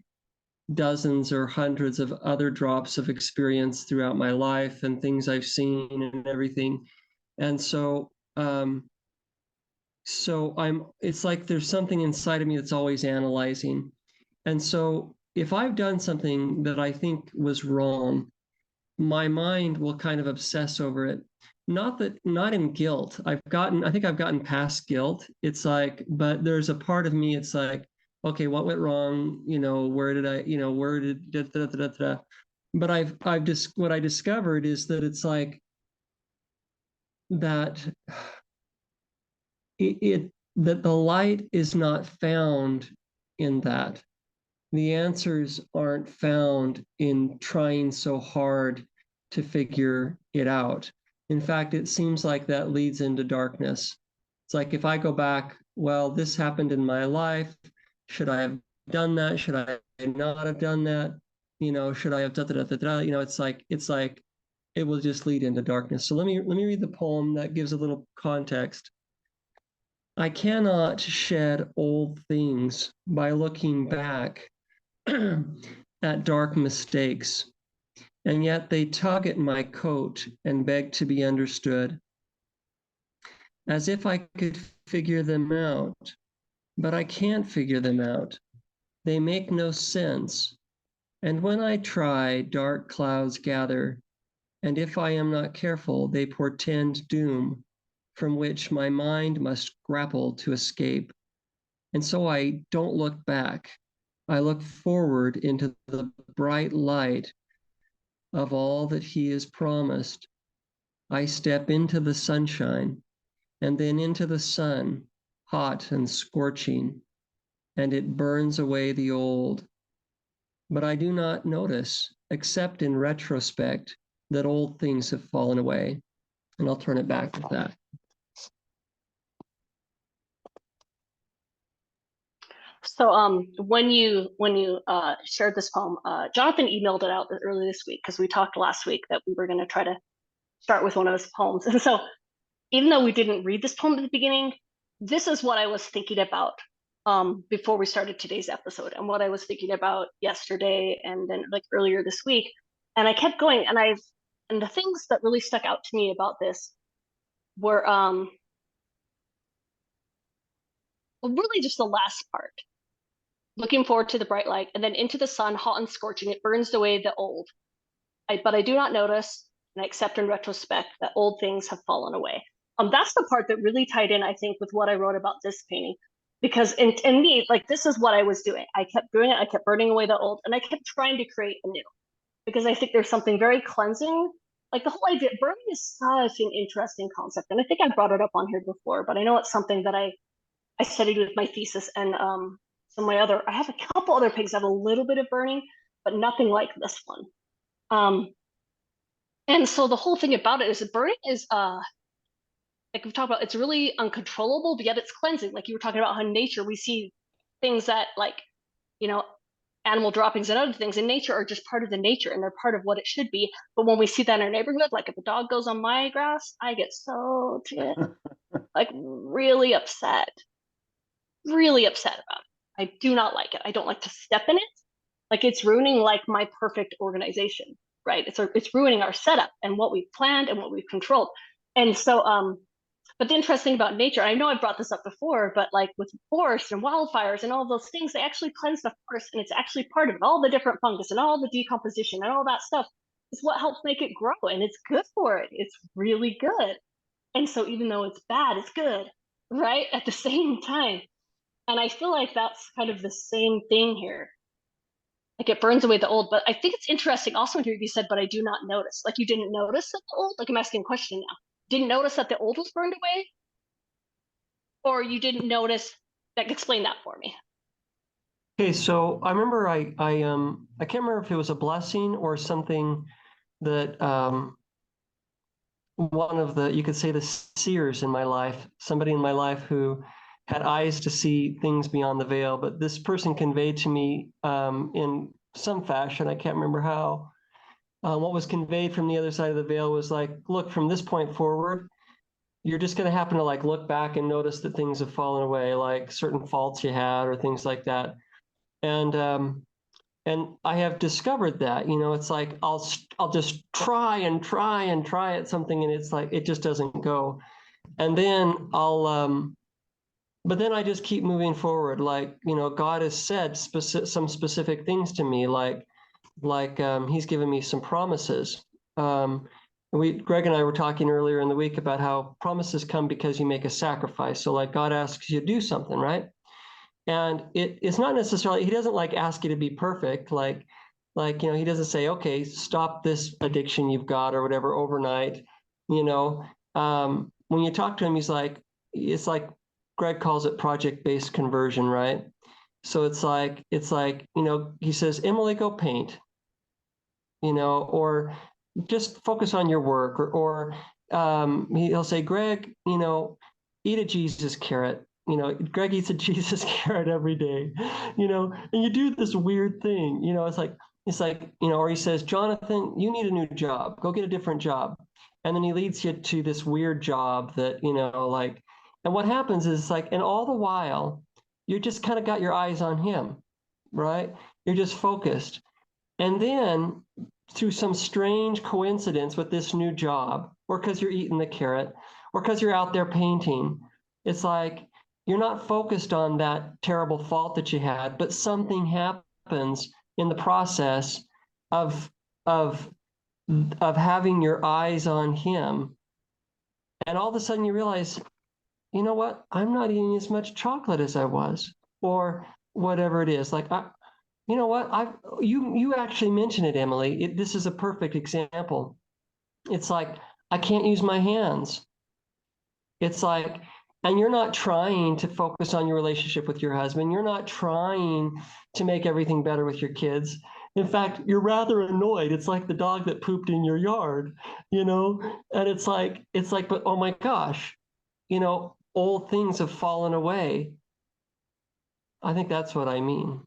dozens or hundreds of other drops of experience throughout my life and things I've seen and everything. And so it's like there's something inside of me that's always analyzing. And so if I've done something that I think was wrong, my mind will kind of obsess over it. Not in guilt. I think I've gotten past guilt. It's like, but there's a part of me, it's like, okay, what went wrong? Where did I, where did da, da, da, da, da. But I've just what I discovered is that it's like that that the light is not found in that. The answers aren't found in trying so hard to figure it out. In fact, it seems like that leads into darkness. It's like if I go back, well, this happened in my life. Should I have done that? Should I not have done that? Should I have da da da da da? It's like it will just lead into darkness. So let me read the poem that gives a little context. I cannot shed old things by looking back at dark mistakes, and yet they tug at my coat and beg to be understood, as if I could figure them out, but I can't figure them out. They make no sense, and when I try, dark clouds gather, and if I am not careful, they portend doom, from which my mind must grapple to escape. And so I don't look back. I look forward into the bright light of all that he has promised. I step into the sunshine and then into the sun, hot and scorching, and it burns away the old. But I do not notice, except in retrospect, that old things have fallen away. And I'll turn it back with that. So when you shared this poem, Jonathan emailed it out early this week because we talked last week that we were going to try to start with one of his poems. And so even though we didn't read this poem at the beginning, this is what I was thinking about before we started today's episode, and what I was thinking about yesterday and then like earlier this week. And I kept going, and the things that really stuck out to me about this were really just the last part. Looking forward to the bright light, and then into the sun, hot and scorching, it burns away the old. But I do not notice, and I accept in retrospect that old things have fallen away. That's the part that really tied in, I think, with what I wrote about this painting. Because in me, like, this is what I was doing. I kept doing it, I kept burning away the old, and I kept trying to create a new. Because I think there's something very cleansing. Like the whole idea, burning is such an interesting concept. And I think I brought it up on here before, but I know it's something that I studied with my thesis and I have a couple other pigs that have a little bit of burning, but nothing like this one. And so the whole thing about it is that burning is like we've talked about, it's really uncontrollable, but yet it's cleansing. Like you were talking about how in nature we see things that like, animal droppings and other things in nature are just part of the nature and they're part of what it should be. But when we see that in our neighborhood, like if a dog goes on my grass, I get so like really upset. really upset about it. I do not like it. I don't like to step in it. Like it's ruining like my perfect organization, right? It's ruining our setup and what we've planned and what we've controlled. And so but the interesting about nature, I know I've brought this up before, but like with forests and wildfires and all those things, they actually cleanse the forest, and it's actually part of it. All the different fungus and all the decomposition and all that stuff is what helps make it grow, and it's good for it. It's really good. And so even though it's bad, it's good, right? At the same time. And I feel like that's kind of the same thing here. Like it burns away the old, but I think it's interesting also here you said, but I do not notice. Like you didn't notice that the old, like I'm asking a question now. Didn't notice that the old was burned away? Or you didn't notice that? Explain that for me. Okay, so I remember I can't remember if it was a blessing or something that one of the, you could say, the seers in my life, somebody in my life who had eyes to see things beyond the veil, but this person conveyed to me in some fashion, I can't remember how, what was conveyed from the other side of the veil was like, look, from this point forward, you're just going to happen to like look back and notice that things have fallen away, like certain faults you had or things like that. And I have discovered that, you know, it's like I'll just try at something, and it's like it just doesn't go. And then but then I just keep moving forward. Like, you know, God has said some specific things to me, like He's given me some promises. Greg and I were talking earlier in the week about how promises come because you make a sacrifice. So like God asks you to do something, right? And it's not necessarily, he doesn't like ask you to be perfect. Like, you know, he doesn't say, okay, stop this addiction you've got or whatever overnight. You know, when you talk to him, he's like, it's like Greg calls it project-based conversion, right? So it's like, you know, he says, Emily, go paint, you know, or just focus on your work, or he'll say, Greg, you know, eat a Jesus carrot. You know, Greg eats a Jesus carrot every day, you know, and you do this weird thing, you know, it's like, you know, or he says, Jonathan, you need a new job, go get a different job. And then he leads you to this weird job that, you know, like, and what happens is like, and all the while, you just kind of got your eyes on him, right? You're just focused. And then through some strange coincidence with this new job, or because you're eating the carrot, or because you're out there painting, it's like, you're not focused on that terrible fault that you had, but something happens in the process of having your eyes on him. And all of a sudden you realize, you know what? I'm not eating as much chocolate as I was, or whatever it is. Like, you know what? You actually mentioned it, Emily. This is a perfect example. It's like, I can't use my hands. It's like, and you're not trying to focus on your relationship with your husband. You're not trying to make everything better with your kids. In fact, you're rather annoyed. It's like the dog that pooped in your yard, you know? And it's like, but oh my gosh, you know, old things have fallen away. I think that's what I mean.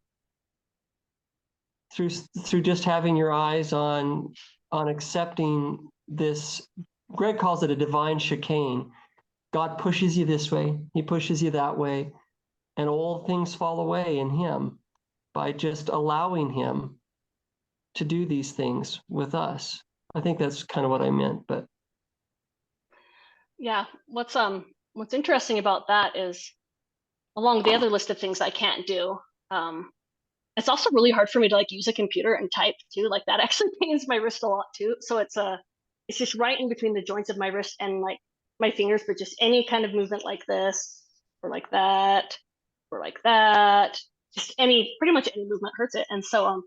Through just having your eyes on accepting this, Greg calls it a divine chicane. God pushes you this way, he pushes you that way, and old things fall away in him by just allowing him to do these things with us. I think that's kind of what I meant, but Yeah, what's interesting about that is along the other list of things I can't do, it's also really hard for me to like use a computer and type too. Like that actually pains my wrist a lot too. So it's just right in between the joints of my wrist and like my fingers, but just any kind of movement like this or like that or like that, just pretty much any movement hurts it. And so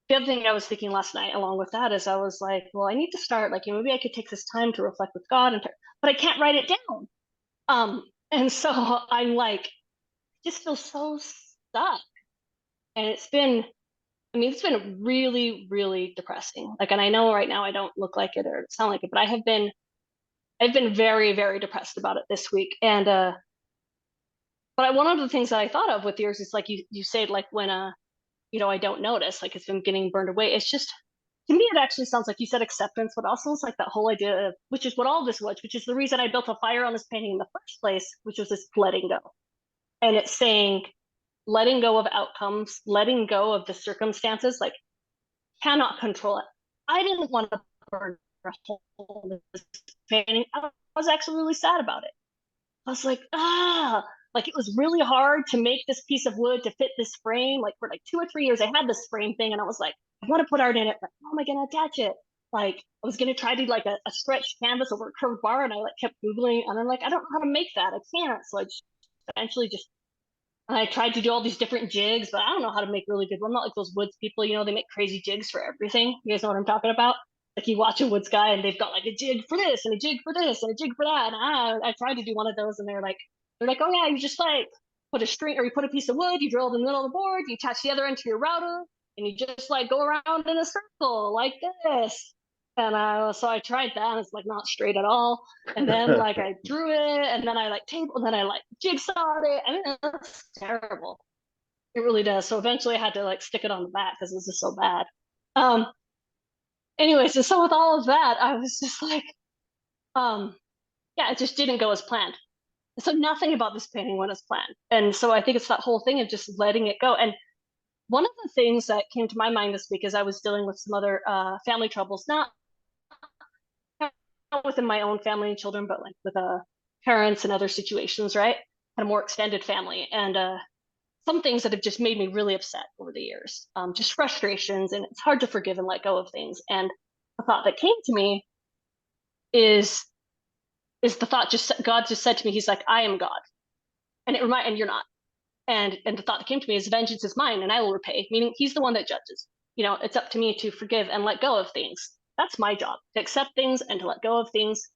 the other thing I was thinking last night along with that is I was like, well, I need to start like, you know, maybe I could take this time to reflect with God, but I can't write it down. And so I'm like, just feel so stuck. And it's been really, really depressing. Like, and I know right now I don't look like it or sound like it, but I've been very, very depressed about it this week. And but one of the things that I thought of with yours is like you said, like when you know, I don't notice, like it's been getting burned away. It's just, to me, it actually sounds like you said acceptance, but also it's like that whole idea of, which is what all this was, which is the reason I built a fire on this painting in the first place, which was this letting go. And it's saying letting go of outcomes, letting go of the circumstances, like cannot control it. I didn't want to burn a hole in this painting. I was actually really sad about it. I was like, like it was really hard to make this piece of wood to fit this frame. Like for like 2 or 3 years, I had this frame thing, and I was like, I want to put art in it, but how am I going to attach it? Like I was going to try to do like a stretched canvas over a curved bar, and I like kept Googling, and I'm like, I don't know how to make that. I can't. So I just eventually just I tried to do all these different jigs, but I don't know how to make really good. I'm not like those woods people, you know, they make crazy jigs for everything. You guys know what I'm talking about? Like you watch a woods guy and they've got like a jig for this and a jig for this and a jig for that. And I tried to do one of those, and they're like, oh yeah, you just like put a string, or you put a piece of wood, you drill it in the middle of the board, you attach the other end to your router, and you just like go around in a circle like this. And so I tried that, and it's like not straight at all. And then like I drew it, and then I like table, and then I like jigsawed it. I mean, it's terrible. It really does. So eventually I had to like stick it on the back because this is so bad. Um, anyways, and so with all of that, I was just like, yeah, it just didn't go as planned. So nothing about this painting went as planned. And so I think it's that whole thing of just letting it go. And one of the things that came to my mind this week as I was dealing with some other family troubles, not within my own family and children, but like with parents and other situations, right? Had a more extended family. And some things that have just made me really upset over the years, just frustrations, and it's hard to forgive and let go of things. And a thought that came to me is the thought God just said to me, He's like, I am God, and and you're not. And the thought that came to me is vengeance is mine, and I will repay. Meaning He's the one that judges. You know, it's up to me to forgive and let go of things. That's my job, to accept things and to let go of things.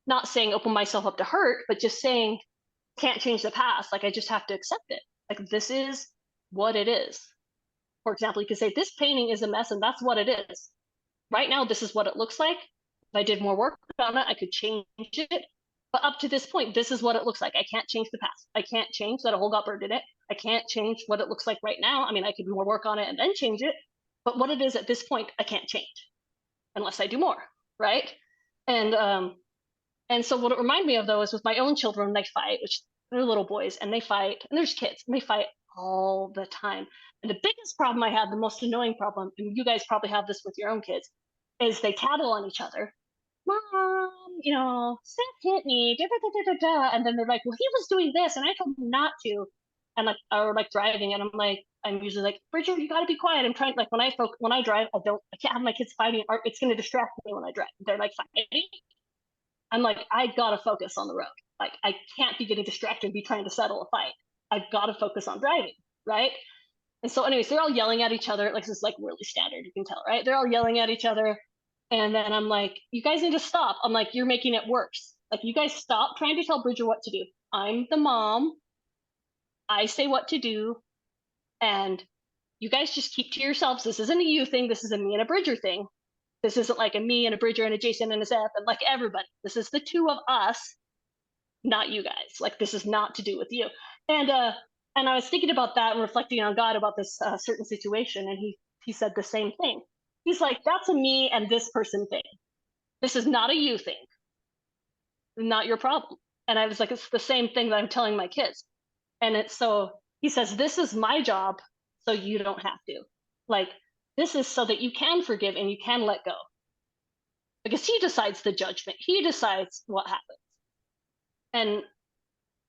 Not saying open myself up to hurt, but just saying can't change the past. Like I just have to accept it. Like this is what it is. For example, you could say this painting is a mess, and that's what it is. Right now, this is what it looks like. If I did more work on it, I could change it. But up to this point, this is what it looks like. I can't change the past. I can't change that a hole got burned in it. I can't change what it looks like right now. I mean, I could do more work on it and then change it. But what it is at this point, I can't change unless I do more, right? And so what it reminded me of though is with my own children, they fight, which they're little boys, and they fight, and there's kids, and they fight all the time. And the biggest problem I have, the most annoying problem, and you guys probably have this with your own kids, is they tattle on each other. Mom, you know, Seth hit me, da, da, da, da, da, da. And then they're like, well, he was doing this, and I told him not to. And like, or like driving, and I'm usually like, Bridget, you gotta be quiet. I'm trying, like when I drive, I can't have my kids fighting, or it's gonna distract me when I drive. They're like fighting. I'm like, I gotta focus on the road. Like, I can't be getting distracted and be trying to settle a fight. I've got to focus on driving, right? And so, anyways, they're all yelling at each other. Like, this is like really standard, you can tell, right? They're all yelling at each other. And then I'm like, you guys need to stop. I'm like, you're making it worse. Like, you guys stop trying to tell Bridger what to do. I'm the mom. I say what to do. And you guys just keep to yourselves. This isn't a you thing. This is a me and a Bridger thing. This isn't like a me and a Bridger and a Jason and a Seth and like everybody. This is the two of us, not you guys. Like this is not to do with you. And I was thinking about that and reflecting on God about this certain situation, and he said the same thing. He's like, that's a me and this person thing. This is not a you thing. Not your problem. And I was like, it's the same thing that I'm telling my kids. And it's so he says, this is my job, so you don't have to. Like this is so that you can forgive and you can let go. Because he decides the judgment. He decides what happens. And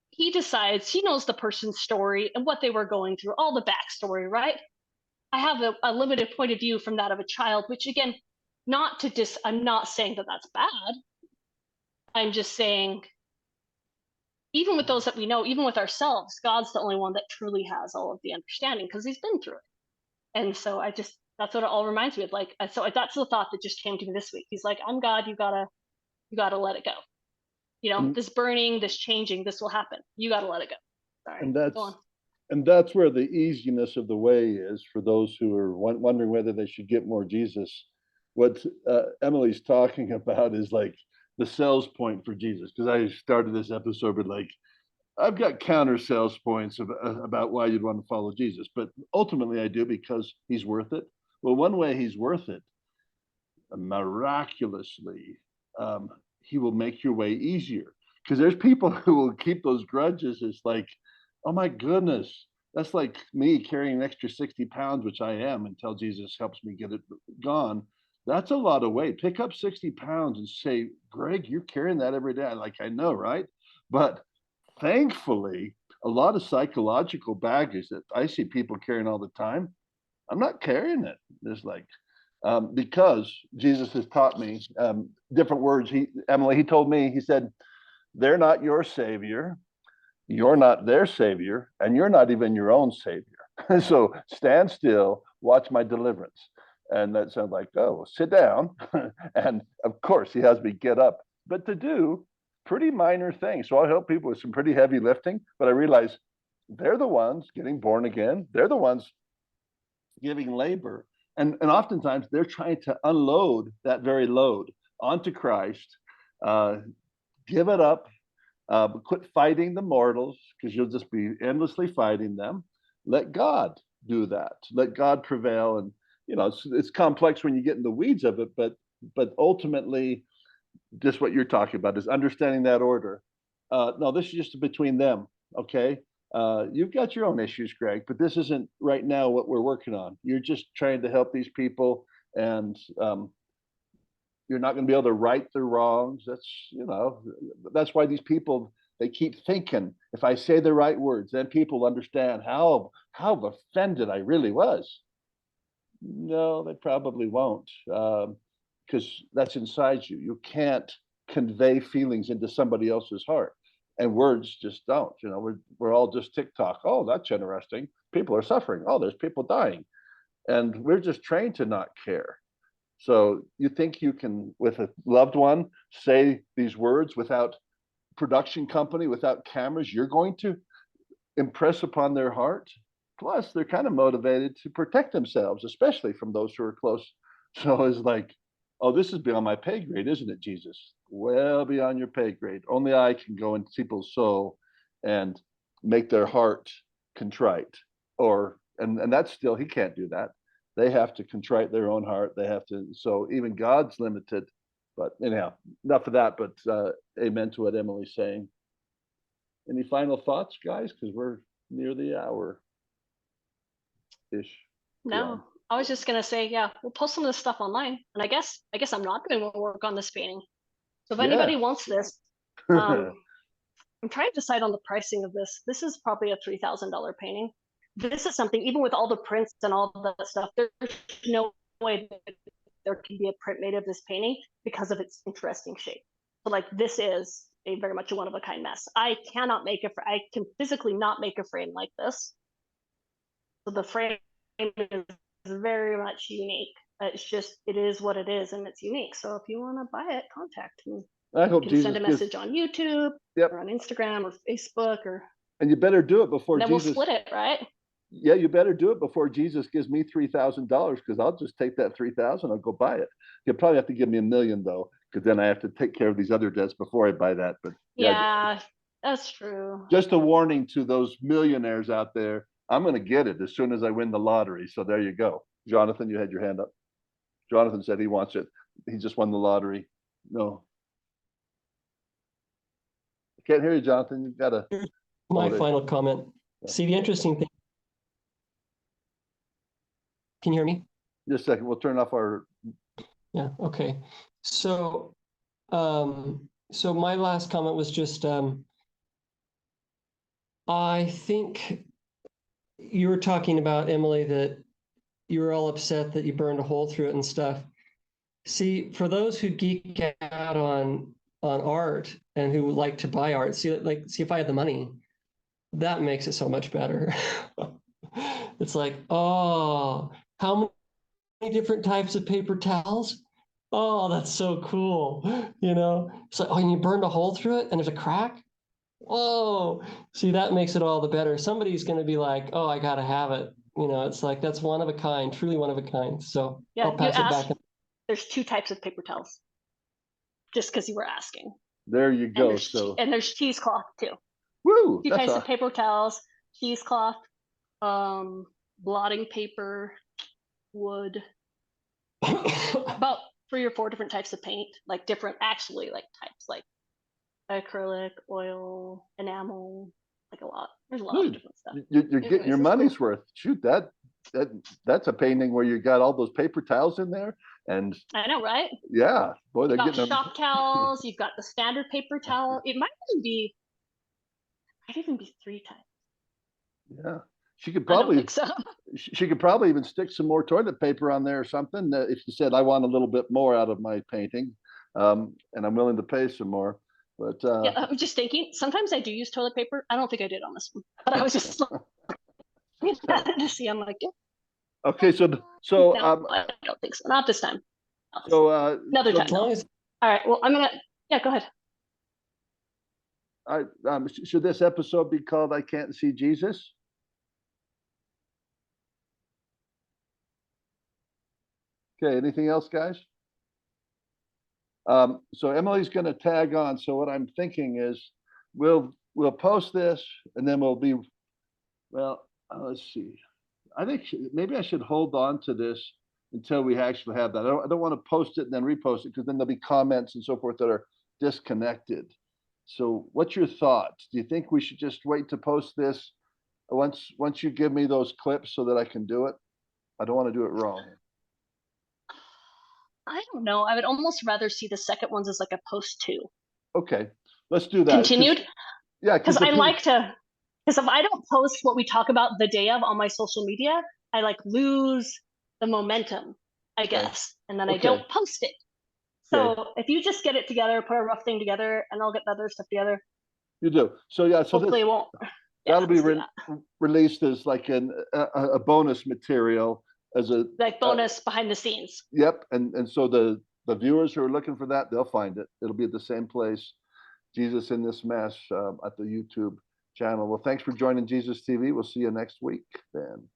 he decides, he knows the person's story and what they were going through, all the backstory, right? I have a limited point of view from that of a child, which again, I'm not saying that that's bad. I'm just saying, even with those that we know, even with ourselves, God's the only one that truly has all of the understanding because he's been through it. And so that's what it all reminds me of. Like, so that's the thought that just came to me this week. He's like, I'm God, you gotta let it go. You know, this burning, this changing, this will happen. You gotta let it go. Sorry. And that's where the easiness of the way is for those who are wondering whether they should get more Jesus. What Emily's talking about is like the sales point for Jesus, because I started this episode with like, I've got counter sales points about why you'd want to follow Jesus, but ultimately I do because he's worth it. Well, one way he's worth it, miraculously, he will make your way easier. Because there's people who will keep those grudges. It's like, Oh my goodness. That's like me carrying an extra 60 pounds, which I am until Jesus helps me get it gone. That's a lot of weight. Pick up 60 pounds and say, Greg, you're carrying that every day. Like, I know, right? But thankfully, a lot of psychological baggage that I see people carrying all the time, I'm not carrying it. There's like, because Jesus has taught me different words. Emily, he told me, he said, they're not your savior, you're not their savior, and you're not even your own savior. So stand still, watch my deliverance. And that sounds like, oh, sit down. And of course, he has me get up, but to do pretty minor things. So I help people with some pretty heavy lifting, but I realize they're the ones getting born again. They're the ones giving labor. And oftentimes they're trying to unload that very load onto Christ, give it up, quit fighting the mortals because you'll just be endlessly fighting them. Let God do that. Let God prevail. And it's complex when you get in the weeds of it, but ultimately, just what you're talking about is understanding that order. No, this is just between them. Okay. You've got your own issues, Greg, but this isn't right now what we're working on. You're just trying to help these people, and you're not going to be able to right their wrongs. That's why these people, they keep thinking, if I say the right words, then people understand how offended I really was. No, they probably won't, because that's inside you. You can't convey feelings into somebody else's heart, and words just don't. We're all just TikTok. Oh, that's interesting. People are suffering. Oh, there's people dying, and we're just trained to not care. So you think you can, with a loved one, say these words without production company, without cameras, you're going to impress upon their heart? Plus, they're kind of motivated to protect themselves, especially from those who are close. So it's like, oh, this is beyond my pay grade, isn't it, Jesus? Well beyond your pay grade. Only I can go into people's soul and make their heart contrite. And that's still, he can't do that. They have to contrite their own heart. They have to, so even God's limited. But anyhow, enough of that, but amen to what Emily's saying. Any final thoughts, guys? Because we're near the hour ish. No, I was just gonna say, yeah, we'll post some of this stuff online, and I guess I'm not doing more work on this painting. So if anybody wants this, I'm trying to decide on the pricing of this. This is probably a $3,000 painting. This is something, even with all the prints and all that stuff, there's no way that there can be a print made of this painting because of its interesting shape. So like, this is a very much a one-of-a-kind mess. I can physically not make a frame like this. So the frame is very much unique. It's just, it is what it is, and it's unique. So if you want to buy it, contact me. I hope You can Jesus send a message on YouTube, or on Instagram or Facebook, and you better do it before then Jesus. We'll split it, right? Yeah, you better do it before Jesus gives me $3,000, because I'll just take that 3,000. I'll go buy it. You'll probably have to give me $1 million though, because then I have to take care of these other debts before I buy that. But yeah, that's true. Just a warning to those millionaires out there. I'm going to get it as soon as I win the lottery. So there you go. Jonathan, you had your hand up. Jonathan said he wants it. He just won the lottery. No. I can't hear you, Jonathan. You've got to. My final comment. See, the interesting thing. Can you hear me? Just a second. We'll turn off our. Yeah. Okay. So, so my last comment was just, I think you were talking about, Emily, that you were all upset that you burned a hole through it and stuff. See, for those who geek out on art and who like to buy art, see if I had the money, that makes it so much better. It's like, oh, how many different types of paper towels? Oh, that's so cool. It's like, oh, and you burned a hole through it and there's a crack? Whoa. See, that makes it all the better. Somebody's going to be like, oh, I got to have it. It's like, that's one of a kind, truly one of a kind. So yeah, I'll pass it back. There's 2 types of paper towels, just because you were asking. There you go. And there's cheesecloth too. Woo! 2 types of paper towels, cheesecloth, blotting paper, wood, about 3 or 4 different types of paint, like different, actually, like types, like acrylic, oil, enamel, like a lot. There's a lot of Dude, different stuff. you're getting Anyways, your it's cool. money's worth. Shoot, that's a painting where you got all those paper towels in there, and I know, right? yeah, boy, they're You've got getting them. shop towels. You've got the standard paper towel. It might even be 3 times. Yeah, she could I don't probably think so. she could probably even stick some more toilet paper on there or something. If she said, "I want a little bit more out of my painting, and I'm willing to pay some more." But Yeah, I was just thinking. Sometimes I do use toilet paper. I don't think I did on this one, but I was just looking at it to see. I'm like, yeah, okay, so no, I don't think so. Not this time. Not this time. Another so time. As long though. as All right. Well, I'm gonna. Yeah, go ahead. should this episode be called "I Can't See Jesus"? Okay, anything else, guys? So Emily's going to tag on. So what I'm thinking is we'll post this and then we'll be, well, let's see. I think maybe I should hold on to this until we actually have that. I don't want to post it and then repost it because then there'll be comments and so forth that are disconnected. So what's your thoughts? Do you think we should just wait to post this once you give me those clips so that I can do it? I don't want to do it wrong. I don't know. I would almost rather see the second ones as like a post 2. Okay, let's do that. Continued. Yeah, Because I like to. Because if I don't post what we talk about the day of on my social media, I like lose the momentum, I guess, and then I Okay. don't post it. So if you just get it together, put a rough thing together, and I'll get the other stuff together. You do. So yeah, so Hopefully, it won't. that'll be let's do that. released as like a bonus material as a Like bonus behind the scenes. yep. And so the viewers who are looking for that, they'll find it. It'll be at the same place, Jesus in This Mess, at the YouTube channel. Well, thanks for joining Jesus TV. We'll see you next week then.